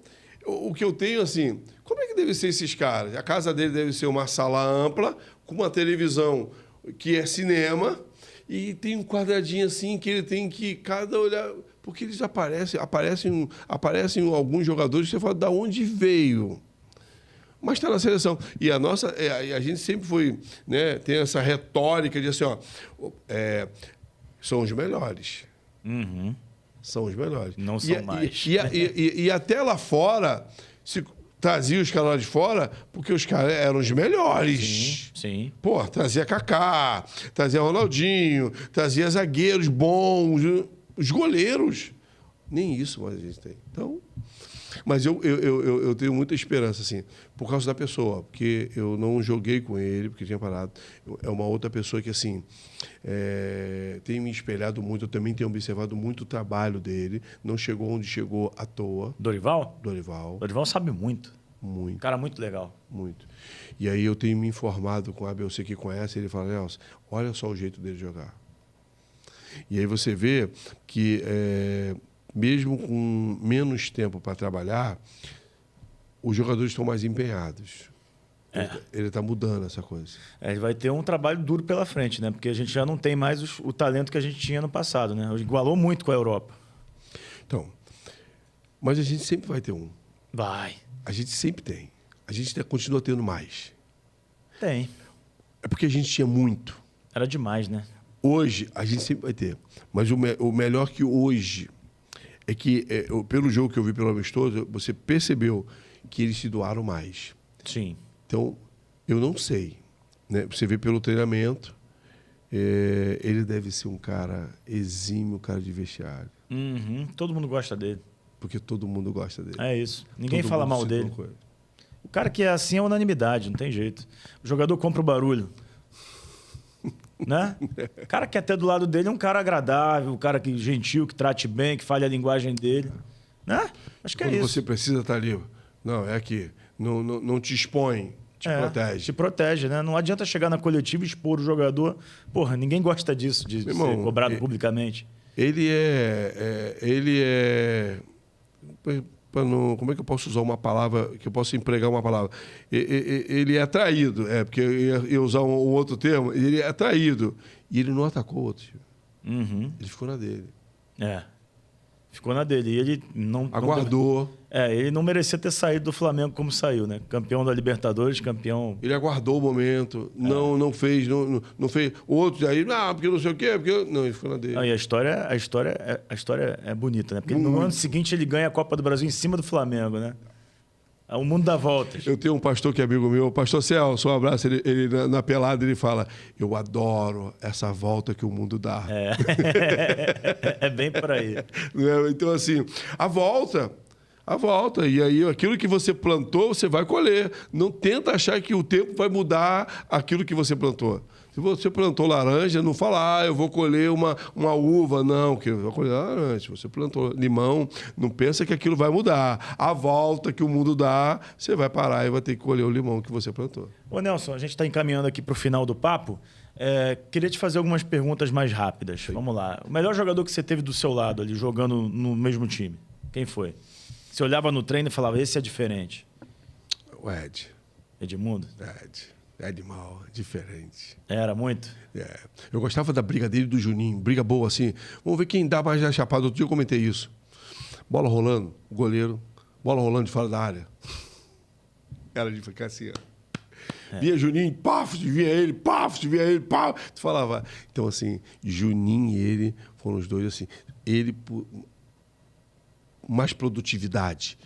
o que eu tenho, assim, como é que deve ser esses caras? A casa dele deve ser uma sala ampla, com uma televisão que é cinema, e tem um quadradinho assim que ele tem que cada olhar... Porque eles aparecem alguns jogadores que você fala, de onde veio? Mas está na seleção. E a gente sempre foi, né, tem essa retórica de assim, são os melhores. Uhum. São os melhores. Não são mais. E até lá fora, se trazia os caras lá de fora, porque os caras eram os melhores. Sim. Pô, trazia Kaká, trazia Ronaldinho, trazia zagueiros bons, os goleiros. Nem isso mais a gente tem. Então... Mas eu tenho muita esperança, assim, por causa da pessoa, porque eu não joguei com ele, porque tinha parado. É uma outra pessoa que, assim, tem me espelhado muito, eu também tenho observado muito o trabalho dele. Não chegou onde chegou à toa. Dorival? Dorival sabe muito. Muito. Cara muito legal. Muito. E aí eu tenho me informado com o Abel, você que conhece, ele fala, Nelson, olha só o jeito dele jogar. E aí você vê que... mesmo com menos tempo para trabalhar, os jogadores estão mais empenhados. Ele está mudando essa coisa. Ele vai ter um trabalho duro pela frente, né? Porque a gente já não tem mais o talento que a gente tinha no passado, né? Igualou muito com a Europa. Então, mas a gente sempre vai ter um. Vai. A gente sempre tem. A gente continua tendo mais. Tem. É porque a gente tinha muito. Era demais, né? Hoje, a gente sempre vai ter. Mas o melhor que hoje... é que, pelo jogo que eu vi pelo amistoso, você percebeu que eles se doaram mais. Sim. Então, eu não sei. Né? Você vê pelo treinamento, ele deve ser um cara exímio, cara de vestiário. Uhum. Todo mundo gosta dele. Porque todo mundo gosta dele. É isso. Ninguém todo fala mal dele. O cara que é assim é unanimidade, não tem jeito. O jogador compra o barulho. Né? O cara que quer ter do lado dele é um cara agradável, um cara que gentil, que trate bem, que fale a linguagem dele. Né? Acho que Quando é isso. você precisa estar ali. Não, é aqui. Não te expõe, te protege. Te protege, né? Não adianta chegar na coletiva e expor o jogador. Porra, ninguém gosta disso, de ser cobrado publicamente. Ele é... Como é que eu posso usar uma palavra, que eu posso empregar uma palavra? Ele é atraído, porque eu ia usar um outro termo, ele é atraído. E ele não atacou o outro. Uhum. Ele ficou na dele. Ficou na dele. E ele não... Aguardou. Ele não merecia ter saído do Flamengo como saiu, né? Campeão da Libertadores, campeão... Ele aguardou o momento, não fez. Outros aí, porque não sei o quê, porque... Não, ele ficou na dele. E a história é bonita, né? Porque no ano seguinte ele ganha a Copa do Brasil em cima do Flamengo, né? O mundo dá voltas. Eu tenho um pastor que é amigo meu, o pastor Celso, um abraço, ele na pelada ele fala, eu adoro essa volta que o mundo dá. É bem por aí. Então, assim, a volta A volta. E aí, aquilo que você plantou, você vai colher. Não tenta achar que o tempo vai mudar aquilo que você plantou. Se você plantou laranja, não fala, eu vou colher uma uva. Não, que vai colher laranja. Se você plantou limão, não pensa que aquilo vai mudar. A volta que o mundo dá, você vai parar e vai ter que colher o limão que você plantou. Ô, Nelson, a gente está encaminhando aqui para o final do papo. Queria te fazer algumas perguntas mais rápidas. Sim. Vamos lá. O melhor jogador que você teve do seu lado ali, jogando no mesmo time, quem foi? Você olhava no treino e falava, esse é diferente. O Ed. Edmundo? Ed mal, diferente. Era muito? Eu gostava da briga dele e do Juninho. Briga boa, assim. Vamos ver quem dá mais na chapada. Outro dia eu comentei isso. Bola rolando, o goleiro. Bola rolando de fora da área. Era de ficar assim, ó. Via Juninho, paf, via ele, paf. Tu falava. Então, assim, Juninho e ele foram os dois, assim. Ele, mais produtividade,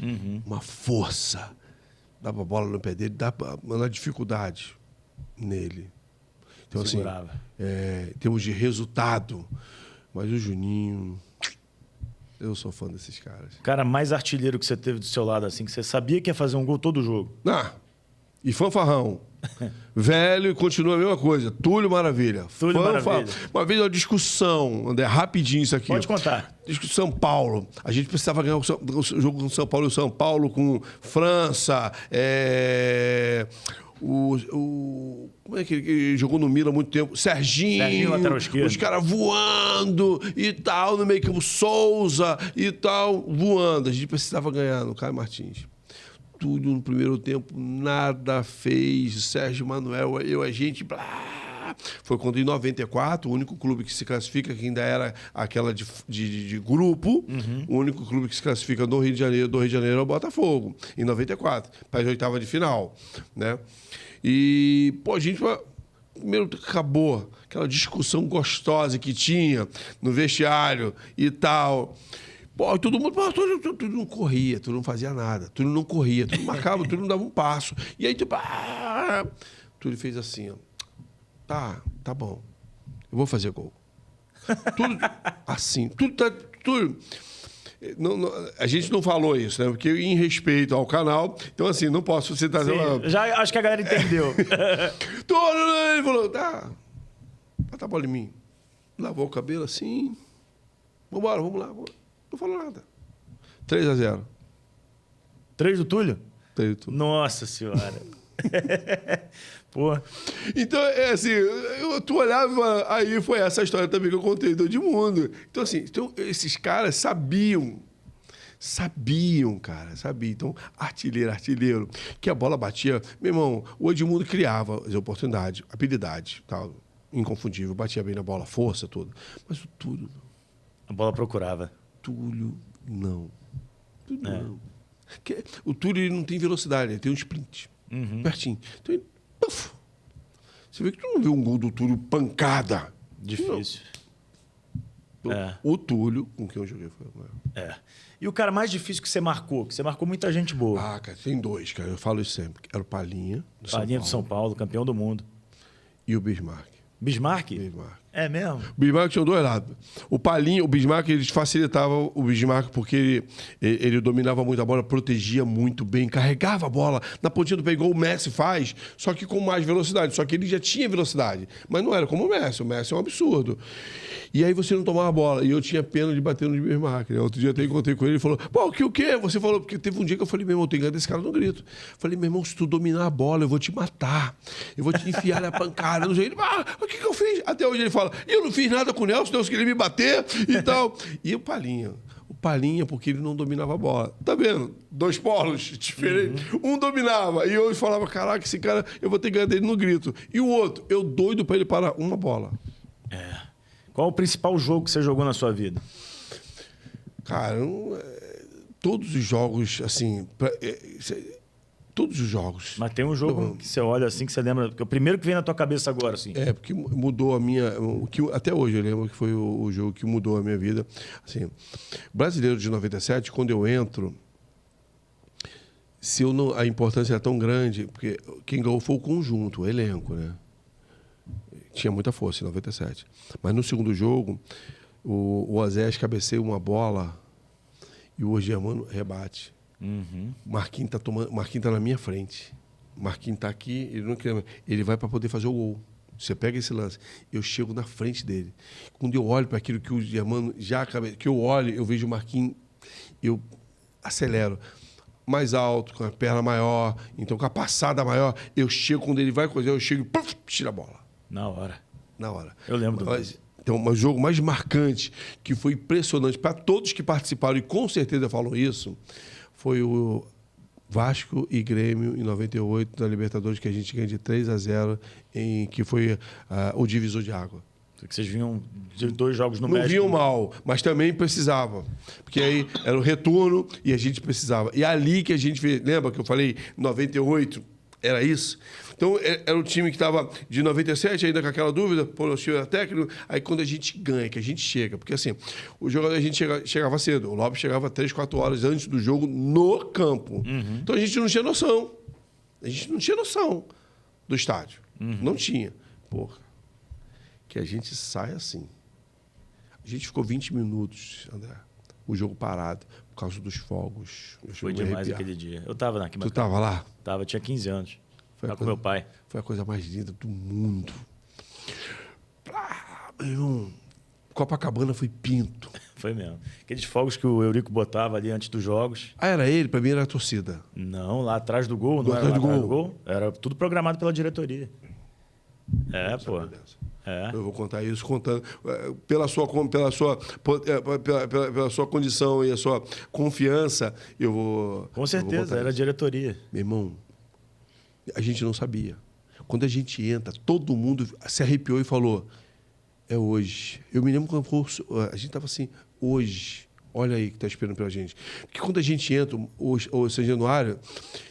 uma força. Dava a bola no pé dele, dava na dificuldade nele. Então, segurava. Assim, em termos de resultado. Mas o Juninho, eu sou fã desses caras. O cara mais artilheiro que você teve do seu lado, assim, que você sabia que ia fazer um gol todo jogo. E fanfarrão. Velho e continua a mesma coisa. Túlio Maravilha. Túlio Maravilha. Uma vez uma discussão, André, rapidinho isso aqui. Pode contar. São Paulo. A gente precisava ganhar o jogo com São Paulo e São Paulo, com França. Como é que ele jogou no Milan há muito tempo? Serginho, lateral esquerdo. Os caras voando e tal, no meio campo, Souza e tal, voando. A gente precisava ganhar no Caio Martins. Tudo no primeiro tempo, nada fez. Sérgio Manuel, a gente... Blá. Foi quando, em 94, o único clube que se classifica, que ainda era aquela de grupo, o único clube que se classifica do Rio de Janeiro é o Botafogo, em 94, para as oitavas de final, né? E, a gente... Primeiro acabou aquela discussão gostosa que tinha no vestiário e tal... todo mundo não corria, tudo não fazia nada, tudo não corria, tudo marcava, tudo não dava um passo. E aí, tudo fez assim, ó. Tá bom, eu vou fazer gol. Tudo assim, tudo. Não, a gente não falou isso, né? Porque em respeito ao canal, então assim, não posso citar... Já acho que a galera entendeu. Ele falou, bota a bola em mim. Lavou o cabelo assim, vamos lá. Não falou nada. 3-0. 3 do Túlio? 3 do Túlio. Nossa Senhora. Pô. Então, assim, tu olhava, aí foi essa história também que eu contei do Edmundo. Então, assim, esses caras sabiam, cara, sabiam. Então, artilheiro, que a bola batia. Meu irmão, o Edmundo criava as oportunidades, habilidade, tal, inconfundível, batia bem na bola, força, tudo. Mas o Túlio... A bola procurava. Túlio, não. Não. O Túlio ele não tem velocidade, ele tem um sprint. Pertinho. Então ele... Puff. Você vê que tu não vê um gol do Túlio pancada. Difícil. O Túlio, com quem eu joguei, foi... E o cara mais difícil que você marcou? Que você marcou muita gente boa. Cara, tem 2, cara. Eu falo isso sempre. Era o Palhinha, do São Paulo, campeão do mundo. E o Bismarck. Bismarck? Bismarck. É mesmo? O Bismarck tinha 2 lados. O Palhinha, o Bismarck, eles facilitavam o Bismarck porque ele dominava muito a bola, protegia muito bem, carregava a bola na pontinha do pé, igual o Messi faz, só que com mais velocidade. Só que ele já tinha velocidade, mas não era como o Messi. O Messi é um absurdo. E aí você não tomava a bola. E eu tinha pena de bater no Bismarck. Né? Outro dia até encontrei com ele e falou, o quê? Você falou, porque teve um dia que eu falei, meu irmão, eu tenho que ganhar desse cara no grito. Falei, meu irmão, se tu dominar a bola, eu vou te matar. Eu vou te enfiar na pancada. Não sei. Ele, o que eu fiz? Até hoje ele fala, eu não fiz nada com o Nelson queria me bater e tal. E o Palhinha, porque ele não dominava a bola. Tá vendo? 2 polos diferentes. Um dominava. E eu falava, caraca, esse cara, eu vou ter que ganhar dele no grito. E o outro, eu doido pra ele parar uma bola. Qual o principal jogo que você jogou na sua vida? Cara, todos os jogos, assim... Todos os jogos. Mas tem um jogo que você olha assim, que você lembra... O primeiro que vem na tua cabeça agora, assim. Porque mudou a minha... até hoje eu lembro que foi o jogo que mudou a minha vida. Assim, Brasileiro de 97, quando eu entro... a importância era tão grande, porque quem ganhou foi o conjunto, o elenco, né? Tinha muita força em 97. Mas no segundo jogo, o Osés cabeceia uma bola e o Germano rebate. O Marquinhos tá na minha frente. O Marquinhos tá aqui, ele vai para poder fazer o gol. Você pega esse lance, eu chego na frente dele. Quando eu olho para aquilo que o Germano já acabou, que eu olho, eu vejo o Marquinhos, eu acelero. Mais alto, com a perna maior, então com a passada maior, eu chego, quando ele vai cozer, eu chego e puf, tira a bola. Na hora. Na hora. Eu lembro do Então, o jogo mais marcante, que foi impressionante para todos que participaram, e com certeza falam isso, foi o Vasco e Grêmio em 98, da Libertadores, que a gente ganha de 3-0, que foi o divisor de água. Que vocês vinham de 2 jogos no Não México. vinham mal, mas também precisava. Porque aí era o retorno e a gente precisava. E ali que a gente fez, lembra que eu falei, 98, era isso? Então, era o time que estava de 97, ainda com aquela dúvida, pô, o time era técnico, aí quando a gente ganha, que a gente chega, porque assim, o jogador a gente chegava cedo, o Lopes chegava 3, 4 horas antes do jogo no campo. Então a gente não tinha noção. A gente não tinha noção do estádio. Não tinha. Porra, que a gente sai assim. A gente ficou 20 minutos, André, o jogo parado, por causa dos fogos. Foi demais aquele dia. Eu estava na arquibancada. Tu estava lá? Tava, tinha 15 anos. Estava com meu pai. Foi a coisa mais linda do mundo. Meu irmão, Copacabana foi pinto. Foi mesmo. Aqueles fogos que o Eurico botava ali antes dos jogos. Ah, era ele? Pra mim era a torcida. Não, lá atrás do gol. Não era lá atrás do gol? Era tudo programado pela diretoria. É, pô. É. Eu vou contar isso contando. Pela sua condição e a sua confiança, eu vou... Com certeza, era a diretoria. Meu irmão, a gente não sabia. Quando a gente entra, todo mundo se arrepiou e falou, é hoje. Eu me lembro quando a gente estava assim, hoje, olha aí que está esperando pela gente. Porque quando a gente entra, o São Januário,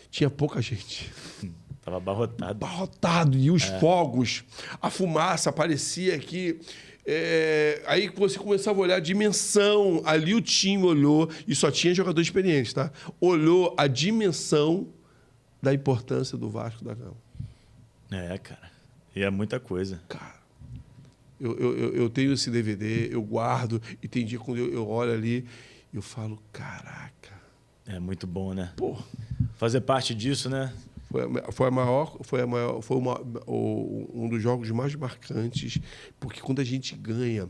tinha pouca gente. Estava abarrotado. Abarrotado. E os fogos, a fumaça, parecia que... aí você começava a olhar a dimensão. Ali o time olhou, e só tinha jogador experiente, tá? Olhou a dimensão da importância do Vasco da Gama. É, cara. E é muita coisa. Cara, eu tenho esse DVD, eu guardo, e tem dia quando eu olho ali, eu falo, caraca. É muito bom, né? Pô. Fazer parte disso, né? Um dos jogos mais marcantes, porque quando a gente ganha,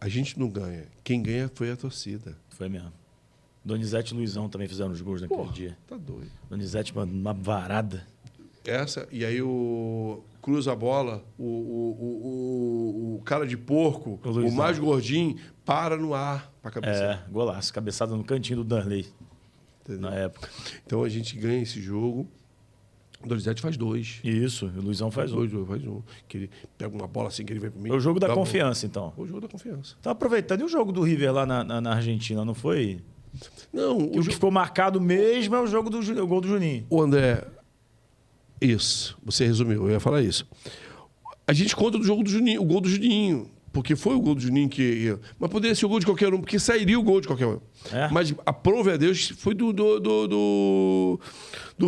a gente não ganha. Quem ganha foi a torcida. Foi mesmo. Donizete e Luizão também fizeram os gols naquele dia. Tá doido. Donizete, uma varada. E aí cruza a bola, o cara de porco, o mais gordinho, para no ar para cabecear. Golaço. Cabeçada no cantinho do Danley. Entendeu? Na época. Então a gente ganha esse jogo. O Donizete faz 2. Isso, o Luizão faz 1. Faz um. Que ele pega uma bola assim que ele vem para mim. É o jogo da confiança, então. O jogo da confiança. Tá aproveitando. E o jogo do River lá na Argentina, não foi? Não. O que ficou marcado mesmo é o jogo o gol do Juninho. O André, isso. Você resumiu, eu ia falar isso. A gente conta do jogo do Juninho, o gol do Juninho. Porque foi o gol do Juninho que... Mas poderia ser o gol de qualquer um, porque sairia o gol de qualquer um. Mas a prova a Deus foi do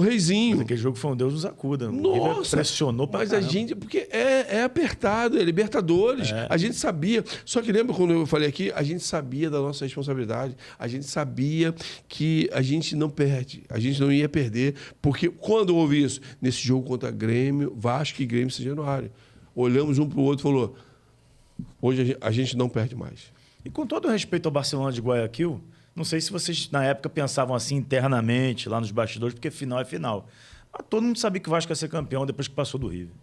Reizinho. Mas aquele jogo foi um Deus nos acuda. Nossa! Pressionou pra Mas caramba. a gente... Porque é apertado, é Libertadores. A gente sabia. Só que lembra quando eu falei aqui? A gente sabia da nossa responsabilidade. A gente sabia que a gente não perde. A gente não ia perder. Porque quando houve isso? Nesse jogo contra Grêmio, Vasco e Grêmio São Januário. Olhamos um pro outro e falou... Hoje a gente não perde mais. E com todo o respeito ao Barcelona de Guayaquil, não sei se vocês na época pensavam assim internamente, lá nos bastidores, porque final é final. Mas todo mundo sabia que o Vasco ia ser campeão depois que passou do River.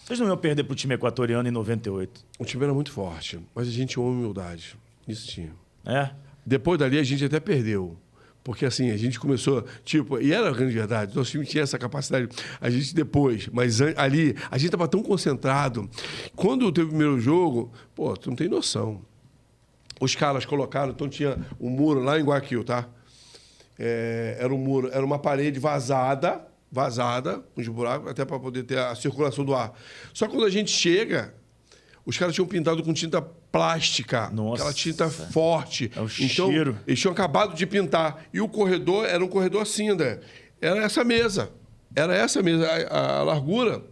Vocês não iam perder para o time equatoriano em 98? O time era muito forte, mas a gente tinha uma humildade. Isso tinha. Depois dali a gente até perdeu. Porque assim, a gente começou, e era a grande verdade, nosso time tinha essa capacidade, a gente depois, mas ali, a gente estava tão concentrado. Quando teve o primeiro jogo, tu não tem noção. Os caras colocaram, então tinha um muro lá em Guayaquil, tá? Era um muro, era uma parede vazada, uns buracos, até para poder ter a circulação do ar. Só que quando a gente chega, os caras tinham pintado com tinta plástica. Nossa. Aquela tinta forte. É o então, cheiro. Eles tinham acabado de pintar. E o corredor era um corredor assim, André. Era essa mesa. A largura.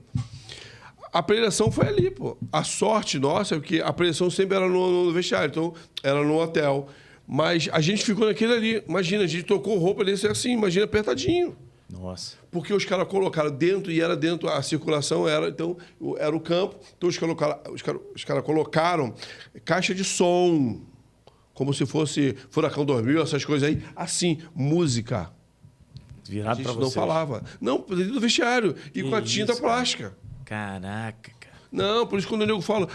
A preleção foi ali, pô. A sorte nossa é que a preleção sempre era no vestiário. Então, era no hotel. Mas a gente ficou naquele ali. Imagina, a gente tocou roupa desse assim, imagina apertadinho. Nossa. Porque os caras colocaram dentro, e era dentro, a circulação era, então, era o campo. Então os caras colocaram caixa de som, como se fosse Furacão 2000, essas coisas aí. Assim, música. Virado pra A gente não vocês. falava. Não, dentro do vestiário. E com a tinta isso, plástica. Caraca, cara. Não, por isso quando o nego fala,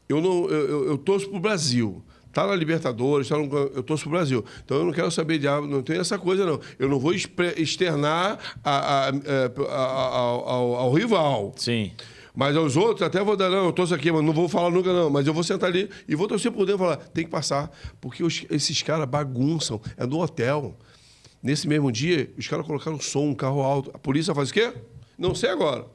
eu torço pro Brasil. Tá na Libertadores, eu torço pro Brasil. Então eu não quero saber de não tem essa coisa, não. Eu não vou externar ao rival. Sim. Mas aos outros, até vou dar, não, eu torço aqui, mas não vou falar nunca, não. Mas eu vou sentar ali e vou torcer por dentro e falar, tem que passar. Porque esses caras bagunçam, é do hotel. Nesse mesmo dia, os caras colocaram som, um carro alto. A polícia faz o quê? Não sei agora.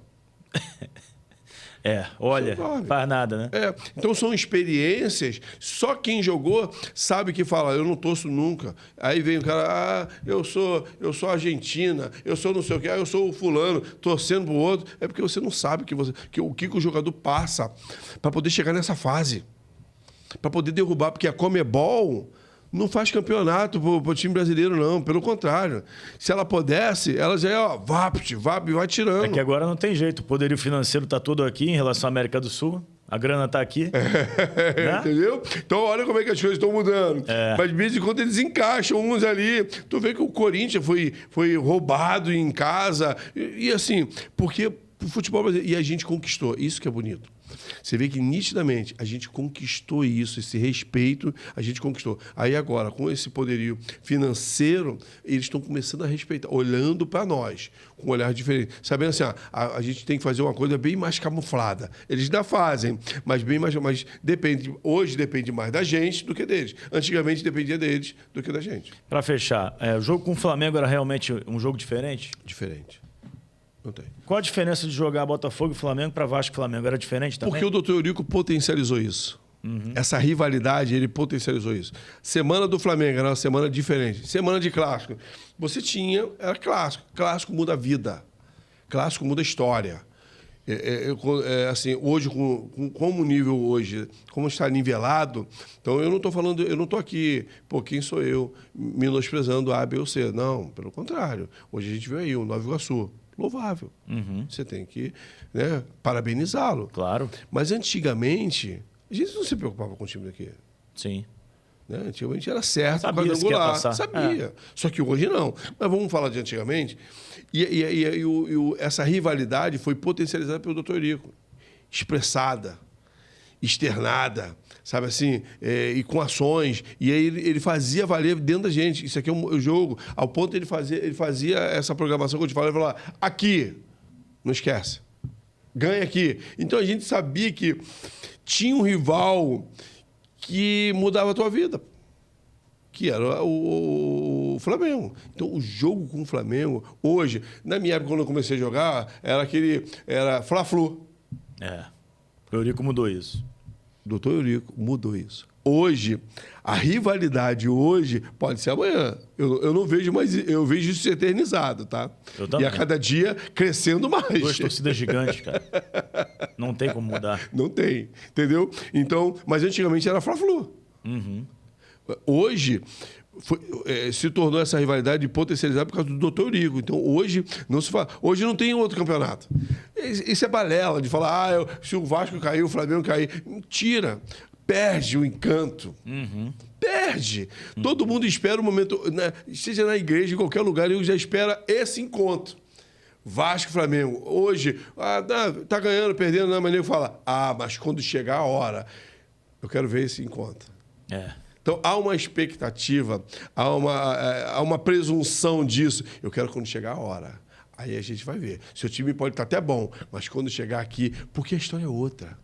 Olha, faz nada, né? Então são experiências, só quem jogou sabe que fala, eu não torço nunca. Aí vem o cara, eu sou Argentina, eu sou não sei o quê, eu sou o fulano, torcendo pro outro. É porque você não sabe o que o jogador passa para poder chegar nessa fase. Para poder derrubar, porque a Conmebol não faz campeonato pro time brasileiro, não. Pelo contrário. Se ela pudesse, ela já ia, vai tirando. É que agora não tem jeito. O poderio financeiro tá todo aqui em relação à América do Sul. A grana tá aqui. Né? Entendeu? Então, olha como é que as coisas estão mudando. Mas, de vez em quando, eles encaixam uns ali. Tu vê que o Corinthians foi roubado em casa. E assim, porque o futebol brasileiro... E a gente conquistou. Isso que é bonito. Você vê que, nitidamente, a gente conquistou isso, esse respeito, a gente conquistou. Aí, agora, com esse poderio financeiro, eles estão começando a respeitar, olhando para nós, com um olhar diferente. Sabendo assim, a gente tem que fazer uma coisa bem mais camuflada. Eles ainda fazem, mas bem mais... Mas hoje depende mais da gente do que deles. Antigamente, dependia deles do que da gente. Para fechar, o jogo com o Flamengo era realmente um jogo diferente? Diferente. Não tem. Qual a diferença de jogar Botafogo e Flamengo para Vasco e Flamengo? Era diferente também? Porque o doutor Eurico potencializou isso. Essa rivalidade, ele potencializou isso. Semana do Flamengo era uma semana diferente. Semana de clássico. Era clássico. Clássico muda a vida. Clássico muda a história. Assim, hoje, como o nível hoje, como está nivelado, então eu não estou aqui, quem sou eu, menosprezando A, B ou C. Não, pelo contrário. Hoje a gente vê aí o Nova Iguaçu. Louvável. Você tem que parabenizá-lo. Claro. Mas antigamente, a gente não se preocupava com o time daqui. Sim. Antigamente era certo, sabia que ia passar. Sabia. Só que hoje não. Mas vamos falar de antigamente. Essa rivalidade foi potencializada pelo doutor Eurico. Expressada, externada, sabe assim? E com ações. E aí ele fazia valer dentro da gente. Isso aqui é um jogo. Ao ponto ele fazia essa programação que eu te falei, ele falava, aqui, não esquece. Ganha aqui. Então a gente sabia que tinha um rival que mudava a tua vida, que era o Flamengo. Então, o jogo com o Flamengo, hoje, na minha época, quando eu comecei a jogar, era Fla-Flu. O Eurico mudou isso. Doutor Eurico mudou isso. Hoje, a rivalidade hoje pode ser amanhã. Eu não vejo mais, eu vejo isso eternizado, tá? Eu também. E a cada dia crescendo mais. Duas torcidas gigantes, cara. Não tem como mudar. Não tem, entendeu? Então, mas antigamente era Fla-Flu. Hoje se tornou essa rivalidade potencializada por causa do doutor Eurico. Então, hoje hoje não tem outro campeonato. Isso é balela de falar, se o Vasco cair, o Flamengo cair. Mentira. Perde o encanto. Perde. Todo mundo espera o momento, seja na igreja, em qualquer lugar, eu já espera esse encontro. Vasco e Flamengo. Hoje, tá ganhando, perdendo, na maneira que fala, mas quando chegar a hora, eu quero ver esse encontro. Então, há uma expectativa, há uma presunção disso. Eu quero quando chegar a hora. Aí a gente vai ver. Seu time pode estar até bom, mas quando chegar aqui... Porque a história é outra.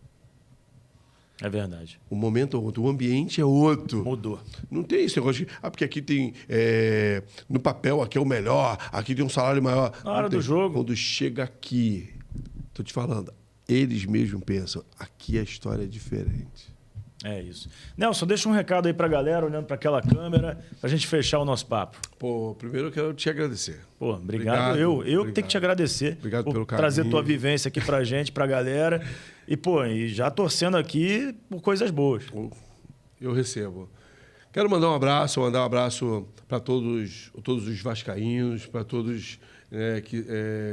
É verdade. O momento é outro, o ambiente é outro. Mudou. Não tem esse negócio de... porque aqui tem... no papel, aqui é o melhor, aqui tem um salário maior. Na hora do jogo. Quando chega aqui, estou te falando, eles mesmos pensam, aqui a história é diferente. É isso. Nelson, deixa um recado aí pra galera, olhando para aquela câmera, pra gente fechar o nosso papo. Primeiro eu quero te agradecer. Obrigado. Eu que tenho que te agradecer. Obrigado por pelo carinho. trazer tua vivência aqui pra gente, pra galera. E já torcendo aqui por coisas boas. eu recebo. Quero mandar um abraço para todos os vascaínos, para todos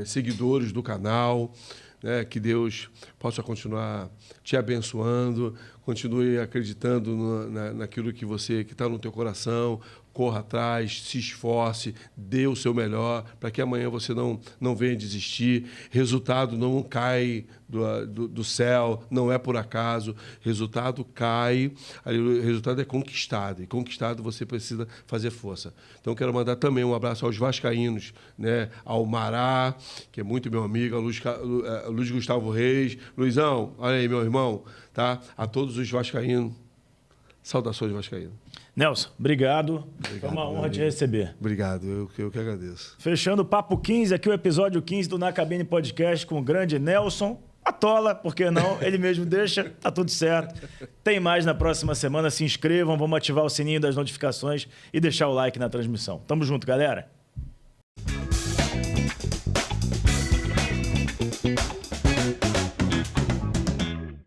seguidores do canal, né? Que Deus possa continuar te abençoando, continue acreditando naquilo que está no teu coração, corra atrás, se esforce, dê o seu melhor, para que amanhã você não venha desistir. Resultado não cai do céu, não é por acaso. Resultado cai, o resultado é conquistado. E conquistado você precisa fazer força. Então, quero mandar também um abraço aos vascaínos, né? Ao Mará, que é muito meu amigo, ao Luiz Gustavo Reis. Luizão, olha aí, meu irmão, tá? A todos os vascaínos, saudações vascaínos. Nelson, obrigado. Foi uma honra te receber. Obrigado, eu que agradeço. Fechando o Papo 15, aqui o episódio 15 do Na Cabine Podcast com o grande Nelson. Atola, por que não? Ele mesmo deixa, tá tudo certo. Tem mais na próxima semana, se inscrevam, vamos ativar o sininho das notificações e deixar o like na transmissão. Tamo junto, galera.